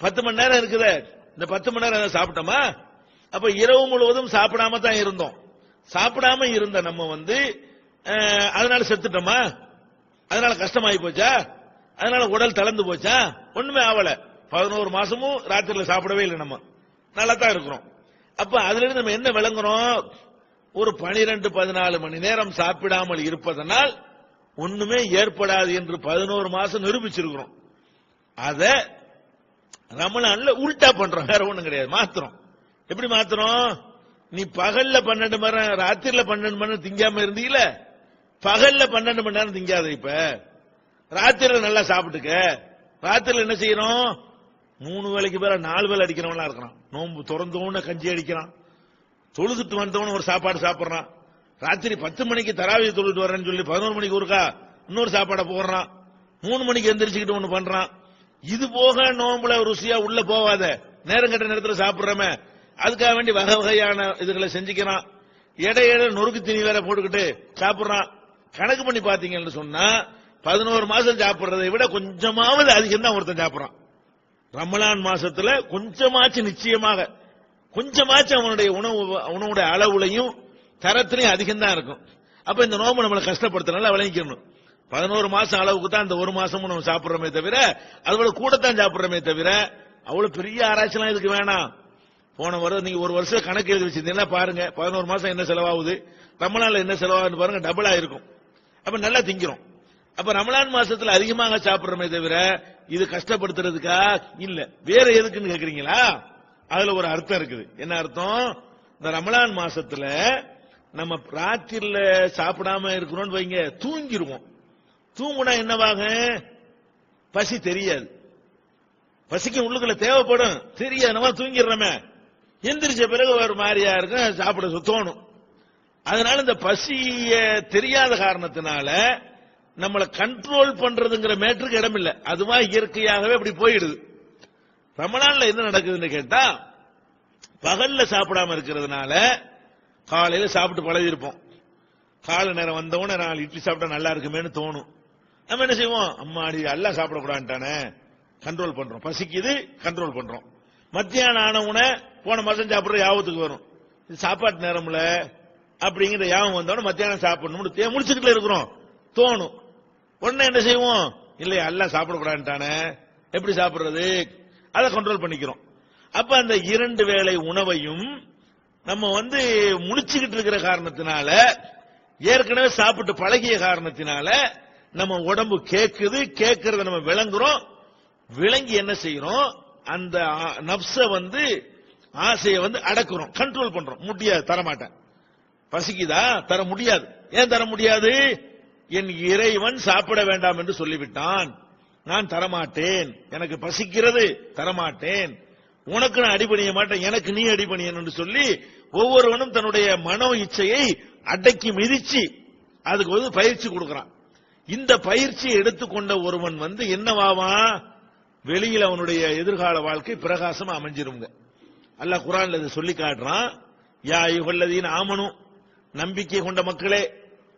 Speaker 1: 10 மணி நேரம் இருக்குதே. இந்த 10 மணி நேரம் சாப்பிட்டோமா? அப்ப இரவு முழுவதும் சாப்பிடாம தான் இருந்தோம். சாப்பிடாம இருந்த நம்ம அதனால செத்துட்டோமா? அதனால கஷ்டமாயி போச்சா? அதனால உடல் தளர்ந்து போச்சா? ஒண்ணுமே ஆவல. 11 மாசமும் ராத்திரில சாப்பிடவே இல்லை, நம்ம நல்லா தான் இருக்கிறோம். அப்ப அதுல இருந்து நம்ம என்ன விளங்குறோம்? ஒரு 12-14 மணி நேரம் சாப்பிடாமல் இருப்பதனால் ஒண்ணுமே ஏற்படாது என்று 11 மாசம் நிரூபிச்சிருக்கிறோம். அத ரமலான்ல உல்டா பண்றோம், வேற ஒண்ணும் கிடையாது. மாத்திரம். எப்படி மாத்திரம்? நீ பகல்ல 12 மணி நேரம், ராத்திரில 12 மணி நேரம் திங்காம இருந்தீல, பகல்ல 12 மணி நேரம் திங்காத. இப்ப ராத்திரில நல்லா சாப்பிட்டுக்க. ராத்திரில என்ன செய்யறோம்? 3 வேளைக்கு பேர 4 வேளை அடிக்கிறவனா இருக்கிறான். நோம்பு திறந்தவன கஞ்சி அடிக்கிறான், தொழுதுட்டு வந்தவன ஒரு சாப்பாடு சாப்பிடுறான். ராத்திரி 10 மணிக்கு தராவிய தொழுட்டு வரேன்னு சொல்லி 11 மணிக்கு ஒருக்கா இன்னொரு சாப்பாடை போடுறான். 3 மணிக்கு எந்திரிச்சுக்கிட்டு ஒண்ணு பண்றான். இது போக நோம்புல ருசியா உள்ள போவாத, நேரம் கட்ட நேரத்தில் சாப்பிடுறமே, அதுக்காக வேண்டி வகை வகையான இதுகளை செஞ்சுக்கிறான். இடையில நொறுக்கு தீனி வேற போட்டுக்கிட்டு சாப்பிடுறான். கணக்கு பண்ணி பாத்தீங்கன்னு சொன்னா 11 மாசம் சாப்பிடுறதை விட கொஞ்சமாவது அதிகம் தான் ஒருத்தன் சாப்பிடுறான். ரமலான் மாசத்துல கொஞ்சமாச்சு, நிச்சயமாக கொஞ்சமாச்சு அவனுடைய உணவுடைய அளவுலையும் தரத்திலையும் அதிகம் தான் இருக்கும். அப்ப இந்த நோம்பு நம்மளை கஷ்டப்படுத்தினால விளங்கிக்கணும். 11 மாசம் அளவுக்கு தான் இந்த ஒரு மாசமும் நம்ம சாப்பிடுறோமே தவிர, அதுபோல கூடத்தான் சாப்பிடுறோமே தவிர, அவ்வளவு பெரிய ஆராய்ச்சிலாம் இதுக்கு வேணாம். போன வருடம் நீங்க ஒரு வருஷம் கணக்கு எழுதி வச்சிருந்தீங்கன்னா பாருங்க, 11 மாசம் என்ன செலவாகுது, ரமலான்ல என்ன செலவாகுது பாருங்க, டபுளா இருக்கும். அப்ப நல்லா திங்கிறோம். அப்ப ரமலான் மாசத்துல அதிகமாக சாப்பிடுறோமே தவிர இது கஷ்டப்படுத்துறதுக்கா இல்ல, வேற எதுக்குன்னு கேக்குறீங்களா? அதுல ஒரு அர்த்தம் இருக்குது. என்ன அர்த்தம்? இந்த ரமலான் மாசத்துல நம்ம ராத்திரில சாப்பிடாம இருக்கிறோம் வைங்க, தூங்கிடுவோம். தூங்குனா என்னவாக? பசி தெரியாது. பசிக்கு உள்ளுக்குள்ள தேவைப்படும், தெரியாது. நம்ம தூங்கிடுறோமே, எந்திரிச்ச பிறகு ஒரு மாதிரியா இருக்கும், சாப்பிட தோணும். அதனால இந்த பசிய தெரியாத காரணத்தினால நம்மளை கண்ட்ரோல் பண்றதுங்கிற மேட்டருக்கு இடம் இல்லை. அதுவா இயற்கையாகவே அப்படி போயிடுது. ரமலான்ல என்ன நடக்குதுன்னு கேட்டா, பகல்ல சாப்பிடாம இருக்கிறதுனால காலையில சாப்பிட்டு பழகி இருப்போம். காலை நேரம் வந்தவொடனே 4 இட்லி சாப்பிட்டா நல்லா இருக்குமேன்னு தோணும். நம்ம என்ன செய்வோம்? அம்மாடி எல்லாம் சாப்பிடக்கூடாதுட்டானே, கண்ட்ரோல் பண்றோம். பசிக்குது, கண்ட்ரோல் பண்றோம். மத்தியானம் ஆனவுன போன மாசம் சாப்பிடுற யாபத்துக்கு வரும், இது சாப்பாட்டு நேரம்ல அப்படிங்கிற யாபம் வந்தவொடனே மத்தியானம் சாப்பிடணும் முடிச்சுக்கிட்டு இருக்கிறோம் தோணும். உடனே என்ன செய்வோம்? இல்லையா, எல்லாம் சாப்பிடக்கூடாதுட்டானே, எப்படி சாப்பிடுறது? அதை கண்ட்ரோல் பண்ணிக்கிறோம். அப்ப அந்த 2 வேளை உணவையும் நம்ம முடிச்சுக்கிட்டு இருக்கிற காரணத்தினால, ஏற்கனவே சாப்பிட்டு பழகிய காரணத்தினால நம்ம உடம்பு கேட்குது, கேட்கறத நம்ம விளங்குறோம். விளங்கி என்ன செய்யறோம்? அந்த நப்ச ஆசையை அடக்குறோம், கண்ட்ரோல் பண்றோம். முடியாது, தரமாட்டேன். பசிக்குதா? தர முடியாது. ஏன் தர முடியாது? என் இறைவன் சாப்பிட வேண்டாம் என்று சொல்லிவிட்டான், நான் தரமாட்டேன். எனக்கு பசிக்கிறது, தரமாட்டேன். உனக்கு நான் அடிபணிய மாட்டேன், எனக்கு நீ அடிபணியன் என்று சொல்லி ஒவ்வொருவனும் தன்னுடைய மனோ இச்சையை அடக்கி மிதிச்சு அதுக்கு பயிற்சி கொடுக்கிறான். இந்த பயிற்சியை எடுத்துக்கொண்ட ஒருவன் என்னவாவான்? வெளியில் அவனுடைய எதிர்கால வாழ்க்கை பிரகாசமா அமைஞ்சிருங்க. அல்லாஹ் குர்ஆன்ல இதை சொல்லி காட்டுறான். யா அய்யுஹல்லதீன ஆமனு, நம்பிக்கை கொண்ட மக்களே,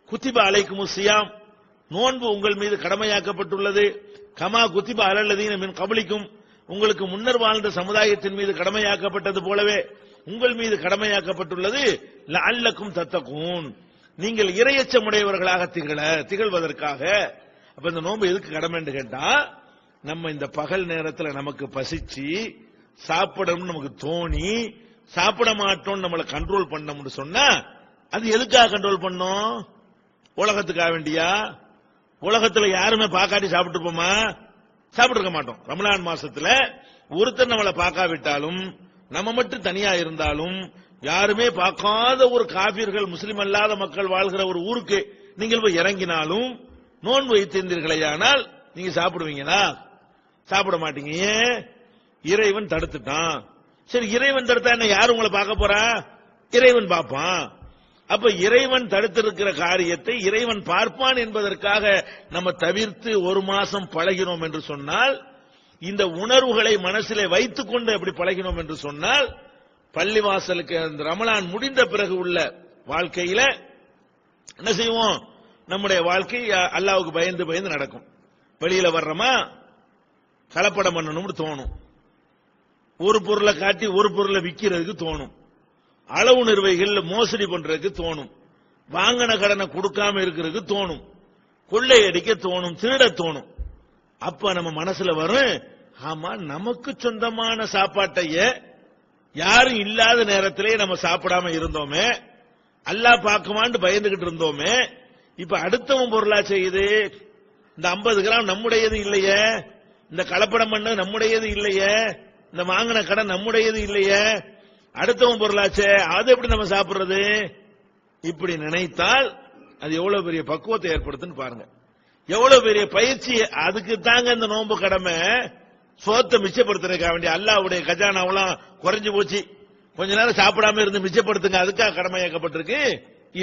Speaker 1: குத்திப அலைக்குமுஸ் ஸியாம், நோன்பு உங்கள் மீது கடமையாக்கப்பட்டுள்ளது. கமா குத்திப அலல்லதீன மின் கப்லிக்கும், உங்களுக்கு முன்னர் வாழ்ந்த சமுதாயத்தின் மீது கடமையாக்கப்பட்டது போலவே உங்கள் மீது கடமையாக்கப்பட்டுள்ளது. லஅல்லக்கும் தத்தகூன், நீங்கள் இறையச்சமுடையவர்களாக திகழ்வதற்காக. அப்ப இந்த நோன்பு எதுக்கு கடமைன்னு கேட்டா, நம்ம இந்த பகல் நேரத்தில் நமக்கு பசிச்சு சாப்பிடணும்னு நமக்கு தோணி சாப்பிட மாட்டோம் நம்மளை கண்ட்ரோல் பண்ணோம்னு சொன்னா, அது எதுக்காக கண்ட்ரோல் பண்ணோம்? உலகத்துக்காக வேண்டியா? உலகத்துல யாருமே பாக்காட்டி சாப்பிட்டு போமா? சாப்பிட்டு இருக்க மாட்டோம். ரமலான் மாசத்துல ஒருத்தர் நம்மளை பார்க்காவிட்டாலும், நம்ம மட்டும் தனியா இருந்தாலும், யாருமே பார்க்காத ஒரு காபீர்கள், முஸ்லிம் அல்லாத மக்கள் வாழ்கிற ஒரு ஊருக்கு நீங்கள் போய் இறங்கினாலும், நோன்பு வைத்திருந்தீர்களேயானால் நீங்க சாப்பிடுவீங்களா? சாப்பிட மாட்டீங்க. ஏன்? இறைவன் தடுத்துட்டான். சரி, இறைவன் தடுத்தா என்ன, யாரும் உங்களை பார்க்க போறா? இறைவன் பார்ப்பான். அப்ப இறைவன் தடுத்திருக்கிற காரியத்தை இறைவன் பார்ப்பான் என்பதற்காக நம்ம தவிர்த்து ஒரு மாசம் பழகினோம் என்று சொன்னால், இந்த உணர்வுகளை மனசிலே வைத்துக் கொண்டு அப்படி பழகினோம் என்று சொன்னால், பள்ளிவாசலுக்கு அந்த ரமலான் முடிந்த பிறகு உள்ள வாழ்க்கையில என்ன செய்வோம்? நம்முடைய வாழ்க்கை அல்லாஹ்வுக்கு பயந்து பயந்து நடக்கும். வெளியில வர்றோமா, கலப்படம் பண்ணணும்னு தோணும், ஒரு பொருளை காட்டி ஒரு பொருளை விற்கிறதுக்கு தோணும், அளவு நிர்வாகிகள் மோசடி பண்றதுக்கு தோணும், வாங்கின கடனை கொடுக்காம இருக்கிறதுக்கு தோணும், கொள்ளையடிக்க தோணும், திருட தோணும். அப்ப நம்ம மனசுல வரும், ஆமா நமக்கு சொந்தமான சாப்பாட்டைய யாரும் இல்லாத நேரத்திலே நம்ம சாப்பிடாம இருந்தோமே, அல்லாஹ் பார்க்குமான்னு பயந்துகிட்டு இருந்தோமே, இப்ப அடுத்தவன் பொருளா செய்யுது. இந்த 50 கிராம் நம்முடையது இல்லையே, இந்த கலப்படம் பண்ண நம்முடையது இல்லையே, இந்த வாங்கின கடன் நம்முடையது இல்லையே, அடுத்தவன் பொருளாச்சே, அது எப்படி நம்ம சாப்பிடுறது? இப்படி நினைத்தால் அது எவ்வளவு பெரிய பக்குவத்தை ஏற்படுத்துன்னு பாருங்க. எவ்வளவு பெரிய பயிற்சி. அதுக்கு தாங்க இந்த நோன்பு கடமை. சோத்தை மிச்சப்படுத்துறதுக்காக வேண்டிய அல்லாஹ்வுடைய கஜானாவெல்லாம் குறைஞ்சு போச்சு, கொஞ்ச நேரம் சாப்பிடாம இருந்து மிச்சப்படுத்துங்க, அதுக்காக கடமையாக்கப்பட்டிருக்கு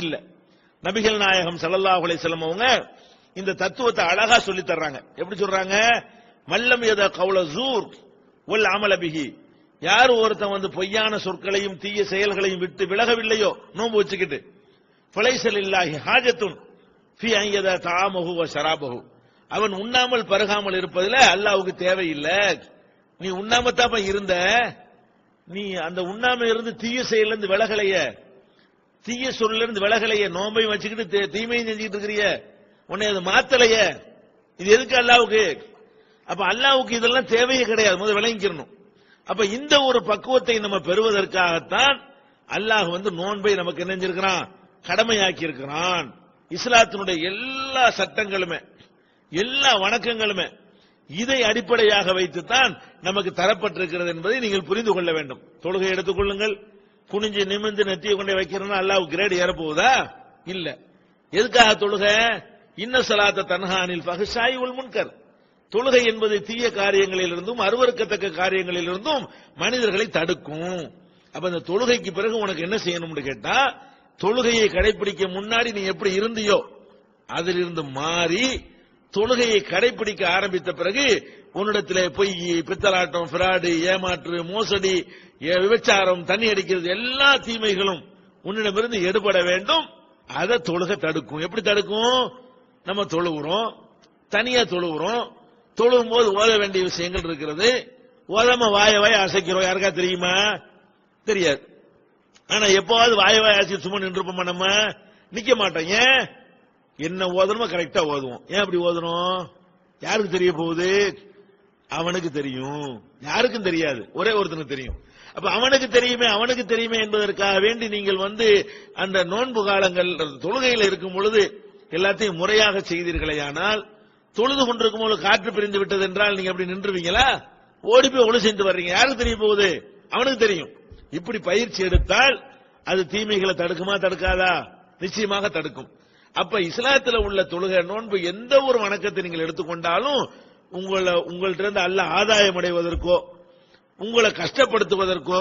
Speaker 1: இல்ல. நபிகள் நாயகம் ஸல்லல்லாஹு அலைஹி வஸல்லம் அவங்க இந்த தத்துவத்தை அழகா சொல்லி தர்றாங்க. எப்படி சொல்றாங்க? மல்லம் யத கௌல ஸூர் வல் அமல பிஹி, யார் ஒருத்தன் வந்து பொய்யான சொற்களையும் தீய செயல்களையும் விட்டு விலகவில்லையோ நோன்பு வச்சுக்கிட்டு, ஃபலைஸ லில்லாஹி ஹாஜத்துன் ஃபீ அன் யத தஆமஹு வ ஷராபஹு, அவன் உண்ணாமல் பருகாமல் இருப்பதில் அல்லாஹ்வுக்கு தேவையில்லை. நீ உண்ணாமத்தாப்ப இருந்த, நீ அந்த உண்ணாம இருந்து தீய செயல்ல இருந்து விலகலையே, தீய சொல்ல இருந்து விலகலையே, நோம்பையும் வச்சுக்கிட்டு தீமையும் செஞ்சுக்கிட்டு இருக்கிறிய, உன்னை அது மாத்தலையே, இது எதுக்கு அல்லாஹ்வுக்கு? அப்ப அல்லாஹ்வுக்கு இதெல்லாம் தேவையே கிடையாது, முதல்ல விளங்கிக்கணும். அப்ப இந்த ஒரு பக்குவத்தை நம்ம பெறுவதற்காகத்தான் அல்லாஹ் வந்து நோன்பை நமக்கு என்ன செஞ்சிருக்கிறான்? கடமையாக்கி இருக்கிறான். இஸ்லாத்தினுடைய எல்லா சட்டங்களுமே எல்லா வணக்கங்களுமே இதை அடிப்படையாக வைத்துத்தான் நமக்கு தரப்பட்டிருக்கிறது என்பதை நீங்கள் புரிந்து கொள்ள வேண்டும். தொழுகை எடுத்துக்கொள்ளுங்கள், குனிஞ்சு நிமிர்ந்து நெத்தியை கொண்டே வைக்கிறோம்னா அல்லாஹ் கிரேட் ஏறப்போகுதா? இல்ல. எதுக்காக தொழுகை? இன்ன ஸலாத்த தன்ஹா அனில் ஃபஹ்ஷாஇ வல் முன்கர், தொழுகை என்பது தீய காரியங்களிலிருந்தும் அருவருக்கத்தக்க காரியங்களிலிருந்தும் மனிதர்களை தடுக்கும். அப்ப இந்த தொழுகைக்கு பிறகு உனக்கு என்ன செய்யணும்னு கேட்டா, தொழுகையை கடைபிடிக்க முன்னாடி நீ எப்படி இருந்தியோ அதிலிருந்து மாறி தொழுகையை கடைபிடிக்க ஆரம்பித்த பிறகு உன்னிடத்திலே பொய், பித்தலாட்டம், பிராடு, ஏமாற்று, மோசடி, விபச்சாரம், தண்ணி அடிக்கிறது, எல்லா தீமைகளும் உன்னிடமிருந்து எடுபட வேண்டும். அதை தொழுகை தடுக்கும். எப்படி தடுக்கும்? நம்ம தொழுகிறோம், தனியா தொழுகிறோம், தொழுகும் போது ஓத வேண்டிய விஷயங்கள் இருக்கிறது, ஓதாம வாய அசைக்கிறோம். யாருக்கா தெரியுமா? தெரியாது. ஆனா எப்பவாவது வாய அசைச்சு சும்மா நின்றுப்போமா? நம்ம நிக்க மாட்டோம். ஏன்? என்ன ஓதணுமோ கரெக்டா ஓதுவோம். ஏன் அப்படி ஓதணும்? யாருக்கு தெரிய போகுது? அவனுக்கு தெரியும், யாருக்கும் தெரியாது, ஒரே ஒருத்தனுக்கு தெரியும். அப்ப அவனுக்கு தெரியுமே என்பதற்காக வேண்டி நீங்கள் வந்து அந்த நோன்பு காலங்கள் தொழுகையில் இருக்கும் பொழுது எல்லாத்தையும் முறையாக செய்தீர்களேயானால், தொழுது கொண்டிருக்கும் போது காற்று பிரிந்து விட்டது என்றால் நீங்க அப்படி நின்றுவீங்களா? ஓடி போய் ஒளி சென்று வர்றீங்க. யாருக்கு தெரிய போகுது? அவனுக்கு தெரியும். இப்படி பயிற்சி எடுத்தால் அது தீமைகளை தடுக்குமா தடுக்காதா? நிச்சயமாக தடுக்கும். அப்ப இஸ்லாத்தில் உள்ள தொழுகை, நோன்பு, எந்த ஒரு வணக்கத்தை நீங்கள் எடுத்துக்கொண்டாலும் உங்கள்ட்ட இருந்து அல்லாஹ் ஆதாயம் அடைவதற்கோ, உங்களை கஷ்டப்படுத்துவதற்கோ,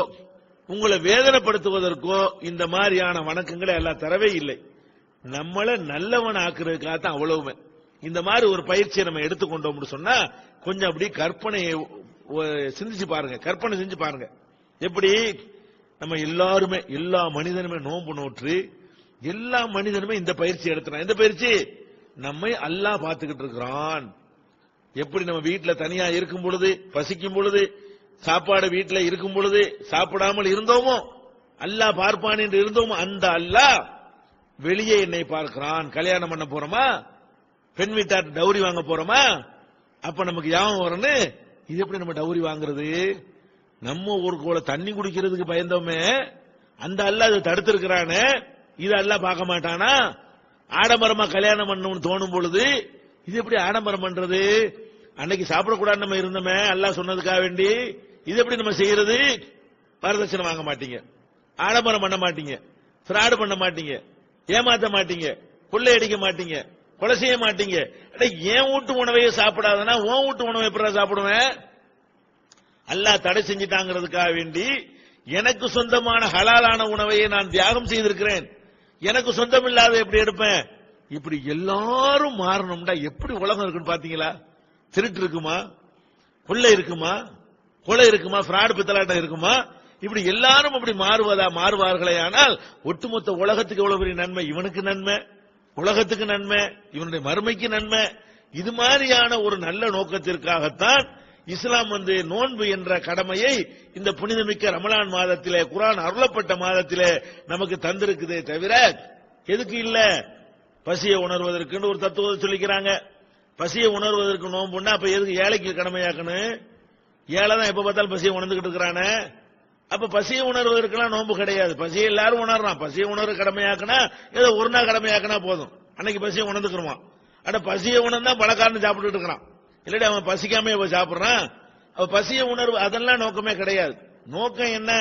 Speaker 1: உங்களை வேதனைப்படுத்துவதற்கோ இந்த மாதிரியான வணக்கங்களை அல்லாஹ் தரவே இல்லை. நம்மள நல்லவன் ஆக்குறதுக்காக தான் அவ்வளவுமே. இந்த மாதிரி ஒரு பயிற்சியை நம்ம எடுத்துக்கொண்டோம்னு சொன்னா கொஞ்சம் அப்படி கற்பனையை சிந்திச்சு பாருங்க, கற்பனை செஞ்சு பாருங்க. எப்படி நம்ம எல்லாருமே, எல்லா மனிதனுமே நோன்பு நோற்று எல்லா மனிதனுமே இந்த பயிற்சி எடுத்துறான். இந்த பயிற்சி நம்மை அல்லாஹ் பார்த்துக்கிட்டு இருக்கிறான். எப்படி நம்ம வீட்டுல தனியா இருக்கும் பொழுது, பசிக்கும் பொழுது, சாப்பாடு வீட்டுல இருக்கும் பொழுது சாப்பிடாமல் இருந்தோமோ, அல்லாஹ் பார்ப்பான் என்று இருந்தோமோ, அந்த அல்லாஹ் வெளியே என்னை பார்க்கிறான். கல்யாணம் பண்ண போறோமா, பெண் வீட்டார் டவுரி வாங்க போறோமா, அப்ப நமக்கு யாவும் வரணும், இது எப்படி நம்ம டவுரி வாங்குறது? நம்ம ஒரு கோல தண்ணி குடிக்கிறதுக்கு பயந்தோமே, அந்த அல்லாஹ் அதை தடுத்திருக்கிறானே, இது அல்லாஹ் பார்க்க மாட்டானா? ஆடம்பரமா கல்யாணம் பண்ணணும்னு தோணும் பொழுது இது எப்படி ஆடம்பரம் பண்றது? அன்னைக்கு சாப்பிடக்கூடாது நம்ம இருந்தோமே அல்லாஹ் சொன்னதுக்காக வேண்டி, இது எப்படி நம்ம செய்யறது? வரதட்சணை வாங்க மாட்டீங்க, ஆடம்பரம் பண்ண மாட்டீங்க, ஃப்ராடு பண்ண மாட்டீங்க, ஏமாத்த மாட்டீங்க, கொள்ளையடிக்க மாட்டீங்க, கொலை செய்ய மாட்டீங்க. ஏன் வீட்டு உணவையே சாப்பிடாதனா உன் வீட்டு உணவை எப்படி சாப்பிடுவேன்? அல்லாஹ் தடை செஞ்சிட்டாங்கிறதுக்காக வேண்டி எனக்கு சொந்தமான ஹலாலான உணவையே நான் தியாகம் செய்திருக்கிறேன், எனக்கு சொந்தம் இல்லாத எப்படி எடுப்பேன்? இப்படி எல்லாரும் மாறணும்டா எப்படி உலகம் இருக்குன்னு பாத்தீங்களா? திருட்டு இருக்குமா, கொள்ளை இருக்குமா, கொலை இருக்குமா, ஃப்ராடு பித்தலாட்டம் இருக்குமா? இப்படி எல்லாரும் அப்படி மாறுவார்களே ஆனால் ஒட்டுமொத்த உலகத்துக்கு எவ்வளவு பெரிய நன்மை. இவனுக்கு நன்மை, உலகத்துக்கு நன்மை, இவனுடைய மறுமைக்கு நன்மை. இது மாதிரியான ஒரு நல்ல நோக்கத்திற்காகத்தான் இஸ்லாம் வந்து நோன்பு என்ற கடமையை இந்த புனிதமிக்க ரமலான் மாதத்திலே, குர்ஆன் அருளப்பட்ட மாதத்திலே நமக்கு தந்திருக்குதே தவிர எதுக்கு இல்ல? பசியை உணர்வதற்கு ஒரு தத்துவத்தை சொல்லிக்கிறாங்க. பசியை உணர்வதற்கு நோம்புன்னா அப்ப எதுக்கு ஏழைக்கு கடமையாக்கணும்? ஏழை தான் எப்ப பார்த்தாலும் பசியை உணர்ந்துகிட்டு இருக்கிறானே. அப்ப பசியை உணர்வதற்கெல்லாம் நோம்பு கிடையாது. பசியை எல்லாரும் உணர்றான். பசியை உணர்வு கடமையாக்குனா ஏதோ ஒரு நாள் கடமையாக்குனா போதும், அன்னைக்கு பசியை உணர்ந்துக்கிறோம். ஆனா பசியை உணர்ந்தா பணக்காரன் சாப்பிட்டுட்டு இருக்கிறான், இல்லாட்டி அவன் பசிக்காம இப்ப சாப்பிடுறான். அவ பசியை உணர்வு அதெல்லாம் நோக்கமே கிடையாது. நோக்கம் என்ன?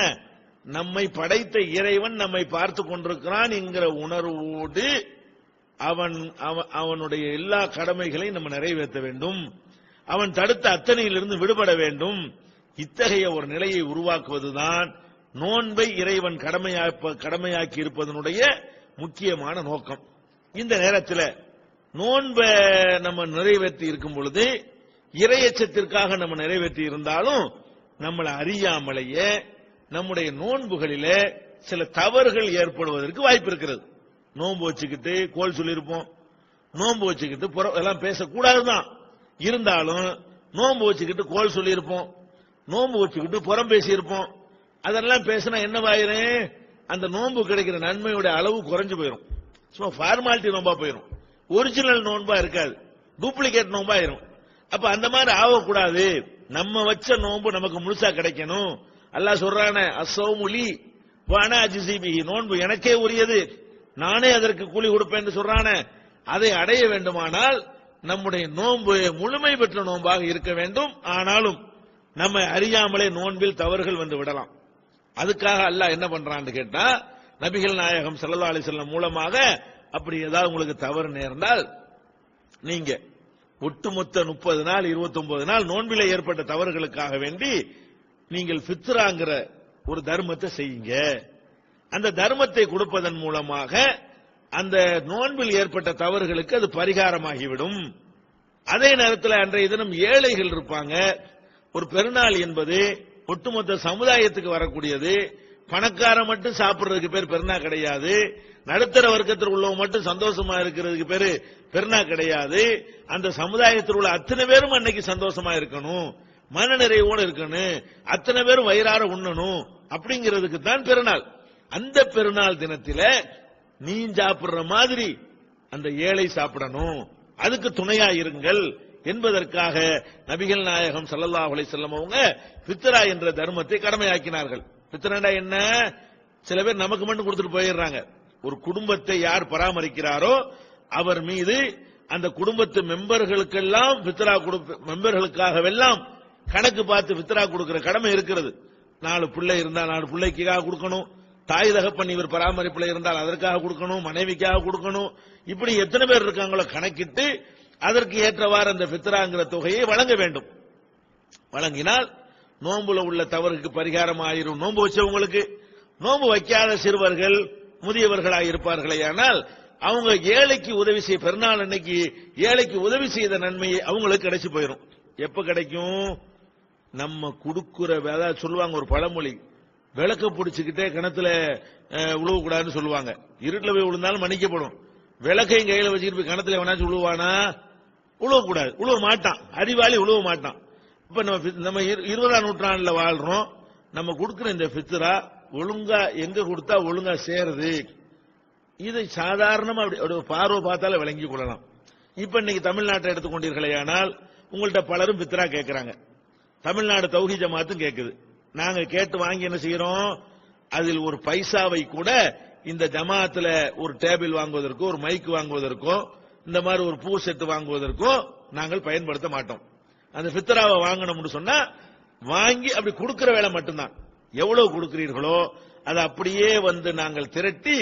Speaker 1: நம்மை படைத்த இறைவன் நம்மை பார்த்து கொண்டிருக்கிறான் என்கிற உணர்வோடு அவனுடைய எல்லா கடமைகளையும் நம்ம நிறைவேற்ற வேண்டும். அவன் தடுத்த அத்தனையிலிருந்து விடுபட வேண்டும். இத்தகைய ஒரு நிலையை உருவாக்குவதுதான் நோன்பை இறைவன் கடமையாக்கி இருப்பதனுடைய முக்கியமான நோக்கம். இந்த நேரத்தில் நோன்பை நம்ம நிறைவேற்றி இருக்கும் பொழுது இறையச்சத்திற்காக நம்ம நிறைவேற்றி இருந்தாலும் நம்மளை அறியாமலேயே நம்முடைய நோன்புகளிலே சில தவறுகள் ஏற்படுவதற்கு வாய்ப்பு இருக்கிறது. நோன்பு வச்சுக்கிட்டு கோல் சொல்லியிருப்போம், நோன்பு வச்சுக்கிட்டு எல்லாம் பேசக்கூடாதுதான், இருந்தாலும் நோன்பு வச்சுக்கிட்டு கோல் சொல்லியிருப்போம், நோன்பு வச்சுக்கிட்டு புறம் பேசியிருப்போம். அதெல்லாம் பேசினா என்னவாயிரும்? அந்த நோன்பு கிடைக்கிற நன்மையுடைய அளவு குறைஞ்சு போயிடும். சும்மா ஃபார்மாலிட்டி நோன்பா போயிடும், ஒரிஜினல் நோன்பா இருக்காது, டூப்ளிகேட் நோன்பா ஆயிரும். அப்ப அந்த மாதிரி ஆகக்கூடாது. நம்ம வச்ச நோன்பு நமக்கு முழுசா கிடைக்கணும். அல்லாஹ் சொல்றானே, அஸ்ஸௌமுலி வானா அஜ்ஸிபிஹி, நோன்பு எனக்கே உரியது, நானே அதற்கு கூலி கொடுப்பேன் சொல்றானே. அதை அடைய வேண்டுமானால் நம்முடைய நோன்பு முழுமை பெற்ற நோன்பாக இருக்க வேண்டும். ஆனாலும் நம்ம அறியாமலே நோன்பில் தவறுகள் வந்து விடலாம். அதுக்காக அல்லாஹ் என்ன பண்றான்னு கேட்டா, நபிகள் நாயகம் ஸல்லல்லாஹு அலைஹி வஸல்லம் மூலமாக அப்படி ஏதாவது உங்களுக்கு தவறு நேர்ந்தால் நீங்க ஒட்டுமொத்த 30 நாள் 29 நாள் நோன்பிலே ஏற்பட்ட தவறுகளுக்காக வேண்டி நீங்கள் ஃபித்ராங்கிற ஒரு தர்மத்தை செய்யுங்க. அந்த தர்மத்தை கொடுப்பதன் மூலமாக அந்த நோன்பில் ஏற்பட்ட தவறுகளுக்கு அது பரிகாரமாகிவிடும். அதே நேரத்தில் அன்றைய தினம் ஏழைகள் இருப்பாங்க. ஒரு பெருநாள் என்பது ஒட்டுமொத்த சமுதாயத்துக்கு வரக்கூடியது. பணக்காரன் மட்டும் சாப்பிடுறதுக்கு பேர் பெருநா கிடையாது, நடுத்தர வர்க்கத்தில் உள்ளவங்க மட்டும் சந்தோஷமா இருக்கிறதுக்கு பேரு பெருநா கிடையாது. அந்த சமுதாயத்தில் உள்ள அத்தனை பேரும் அன்னைக்கு சந்தோஷமா இருக்கணும், மன நிறைவோடு இருக்கணும், அத்தனை பேரும் வயிறார உண்ணணும், அப்படிங்கிறதுக்கு தான் பெருநாள். அந்த பெருநாள் தினத்தில நீ சாப்பிடுற மாதிரி அந்த ஏழை சாப்பிடணும், அதுக்கு துணையா இருங்கள் என்பதற்காக நபிகள் நாயகம் ஸல்லல்லாஹு அலைஹி வஸல்லம் அவங்க ஃபித்ரா என்ற தர்மத்தை கடமையாக்கினார்கள். ஃபித்ரா என்ன? சில பேர் நமக்கு மட்டும் கொடுத்துட்டு போயிடுறாங்க. ஒரு குடும்பத்தை யார் பராமரிக்கிறாரோ அவர் மீது அந்த குடும்பத்து மெம்பர்களுக்கெல்லாம் ஃபித்ரா மெம்பர்களுக்காகவெல்லாம் கணக்கு பார்த்து ஃபித்ரா கொடுக்கிற கடமை இருக்கிறது. 4 பிள்ளை இருந்தால் 4 பிள்ளைக்காக கொடுக்கணும், தாய் தகப்பன் இவர் பராமரிப்பில் இருந்தால் அதற்காக கொடுக்கணும், மனைவிக்காக கொடுக்கணும், இப்படி எத்தனை பேர் இருக்காங்களோ கணக்கிட்டு அதற்கு ஏற்றவாறு அந்த ஃபித்ராங்கிற தொகையை வழங்க வேண்டும். வழங்கினால் நோன்புல உள்ள தவறுக்கு பரிகாரம் ஆயிரும். நோன்பு வச்சவங்களுக்கு, நோன்பு வைக்காத சிறுவர்கள் முதியவர்களாக இருப்பார்களே, ஆனால் அவங்க ஏழைக்கு உதவி செய்ய, பெருநாள் அன்னைக்கு ஏழைக்கு உதவி செய்த நன்மையை அவங்களுக்கு கிடைச்சு போயிடும். எப்ப கிடைக்கும்? நம்ம கொடுக்கிற, அதாவது சொல்லுவாங்க ஒரு பழமொழி, விளக்க பிடிச்சுக்கிட்டே கிணத்துல உழுவக்கூடாதுன்னு சொல்லுவாங்க. இருட்டில் போய் விழுந்தாலும் மன்னிக்கப்படும். விளக்கையும் கையில வச்சுக்கிட்டு போய் கிணத்துல வேணாச்சும் உழுவானா? உழுவக்கூடாது, உழுவ மாட்டான், அறிவாளி உழுவ மாட்டான். இப்ப நம்ம 20ஆம் நூற்றாண்டுல வாழ்றோம். நம்ம கொடுக்கிற இந்த ஃபித்ரா ஒழுங்கா எங்க கொடுத்தா ஒழுங்கா சேருது, இதை சாதாரணமா அப்படி பார்வை பார்த்தால விளங்கி கொள்ளலாம். இப்ப இன்னைக்கு தமிழ்நாட்டை எடுத்துக்கொண்டீர்களேயானால் உங்கள்ட்ட பலரும் ஃபித்ரா கேட்கிறாங்க. தமிழ்நாடு தௌஹீத் ஜமாத்தும் கேட்குது. நாங்க கேட்டு வாங்கி என்ன செய்யறோம்? அதில் ஒரு பைசாவை கூட இந்த ஜமாத்துல ஒரு டேபிள் வாங்குவதற்கோ, ஒரு மைக் வாங்குவதற்கோ, இந்த மாதிரி ஒரு பூ செட்டு வாங்குவதற்கோ நாங்கள் பயன்படுத்த மாட்டோம். அந்த ஃபித்ராவை வாங்கணும்னு சொன்னா வாங்கி அப்படி கொடுக்கிற வேலை மட்டும்தான். எவ்வளவு கொடுக்கிறீர்களோ அதை அப்படியே வந்து நாங்கள் திரட்டி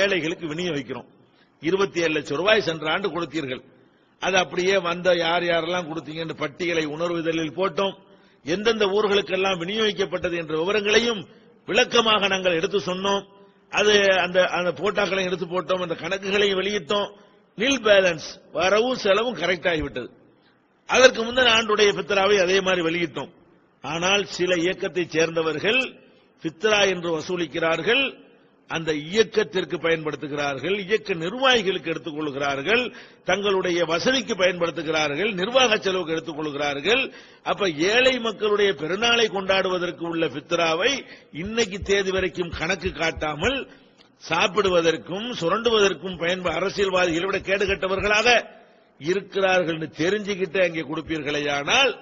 Speaker 1: ஏழைகளுக்கு விநியோகிக்கிறோம். 27 லட்சம் ரூபாய் சென்ற ஆண்டு கொடுத்தீர்கள். அது அப்படியே வந்த யார் யாரெல்லாம் கொடுத்தீங்கன்னு பட்டியலை உணர்வுதலில் போட்டோம். எந்தெந்த ஊர்களுக்கெல்லாம் விநியோகிக்கப்பட்டது என்ற விவரங்களையும் விளக்கமாக நாங்கள் எடுத்து சொன்னோம். அது அந்த போட்டாக்களையும் எடுத்து போட்டோம், அந்த கணக்குகளையும் வெளியிட்டோம். நில் பேலன்ஸ், வரவும் செலவும் கரெக்ட் ஆகிவிட்டது. அதற்கு முந்தின ஆண்டுடைய ஃபித்ராவை அதே மாதிரி வெளியிட்டோம். ஆனால் சில இயக்கத்தை சேர்ந்தவர்கள் ஃபித்ரா என்று வசூலிக்கிறார்கள், அந்த இயக்கத்திற்கு பயன்படுத்துகிறார்கள், இயக்க நிர்வாகிகளுக்கு எடுத்துக் கொள்கிறார்கள், தங்களுடைய வசதிக்கு பயன்படுத்துகிறார்கள், நிர்வாக செலவுக்கு எடுத்துக் கொள்கிறார்கள். அப்ப ஏழை மக்களுடைய பெருநாளை கொண்டாடுவதற்கு உள்ள ஃபித்ராவை இன்னைக்கு தேதி வரைக்கும் கணக்கு காட்டாமல் சாப்பிடுவதற்கும் சுரண்டுவதற்கும் அரசியல்வாதிகளை விட கேடுகட்டவர்களாக இருக்கிறார்கள் தெரிஞ்சுக்கிட்டு அங்கே கொடுப்பீர்களேயானால்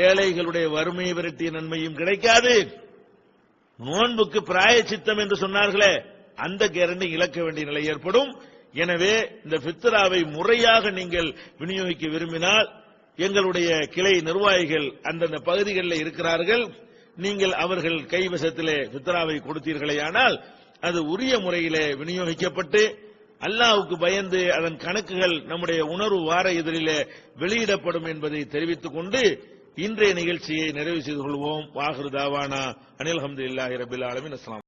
Speaker 1: ஏழைகளுடைய வறுமை விரட்டிய நன்மையும் கிடைக்காது. நோன்புக்கு பிராயச்சித்தம் என்று சொன்னார்களே அந்த கேரண்டி இழக்க வேண்டிய நிலை ஏற்படும். எனவே இந்த ஃபித்ராவை முறையாக நீங்கள் விநியோகிக்க விரும்பினால் எங்களுடைய கிளை நிர்வாகிகள் அந்தந்த பகுதிகளில் இருக்கிறார்கள். நீங்கள் அவர்கள் கைவசத்திலே ஃபித்ராவை கொடுத்தீர்களேயானால் அது உரிய முறையிலே விநியோகிக்கப்பட்டு அல்லாஹ்வுக்கு பயந்து அதன் கணக்குகள் நம்முடைய உணர்வு வார இதழிலே வெளியிடப்படும் என்பதை தெரிவித்துக் கொண்டு இன்றைய நிகழ்ச்சியை நிறைவு செய்து கொள்வோம். வாஹிரு தாவானா அனில் ஹம்துலில்லாஹி ரப்பில் ஆலமீன். அஸ்ஸலாம்.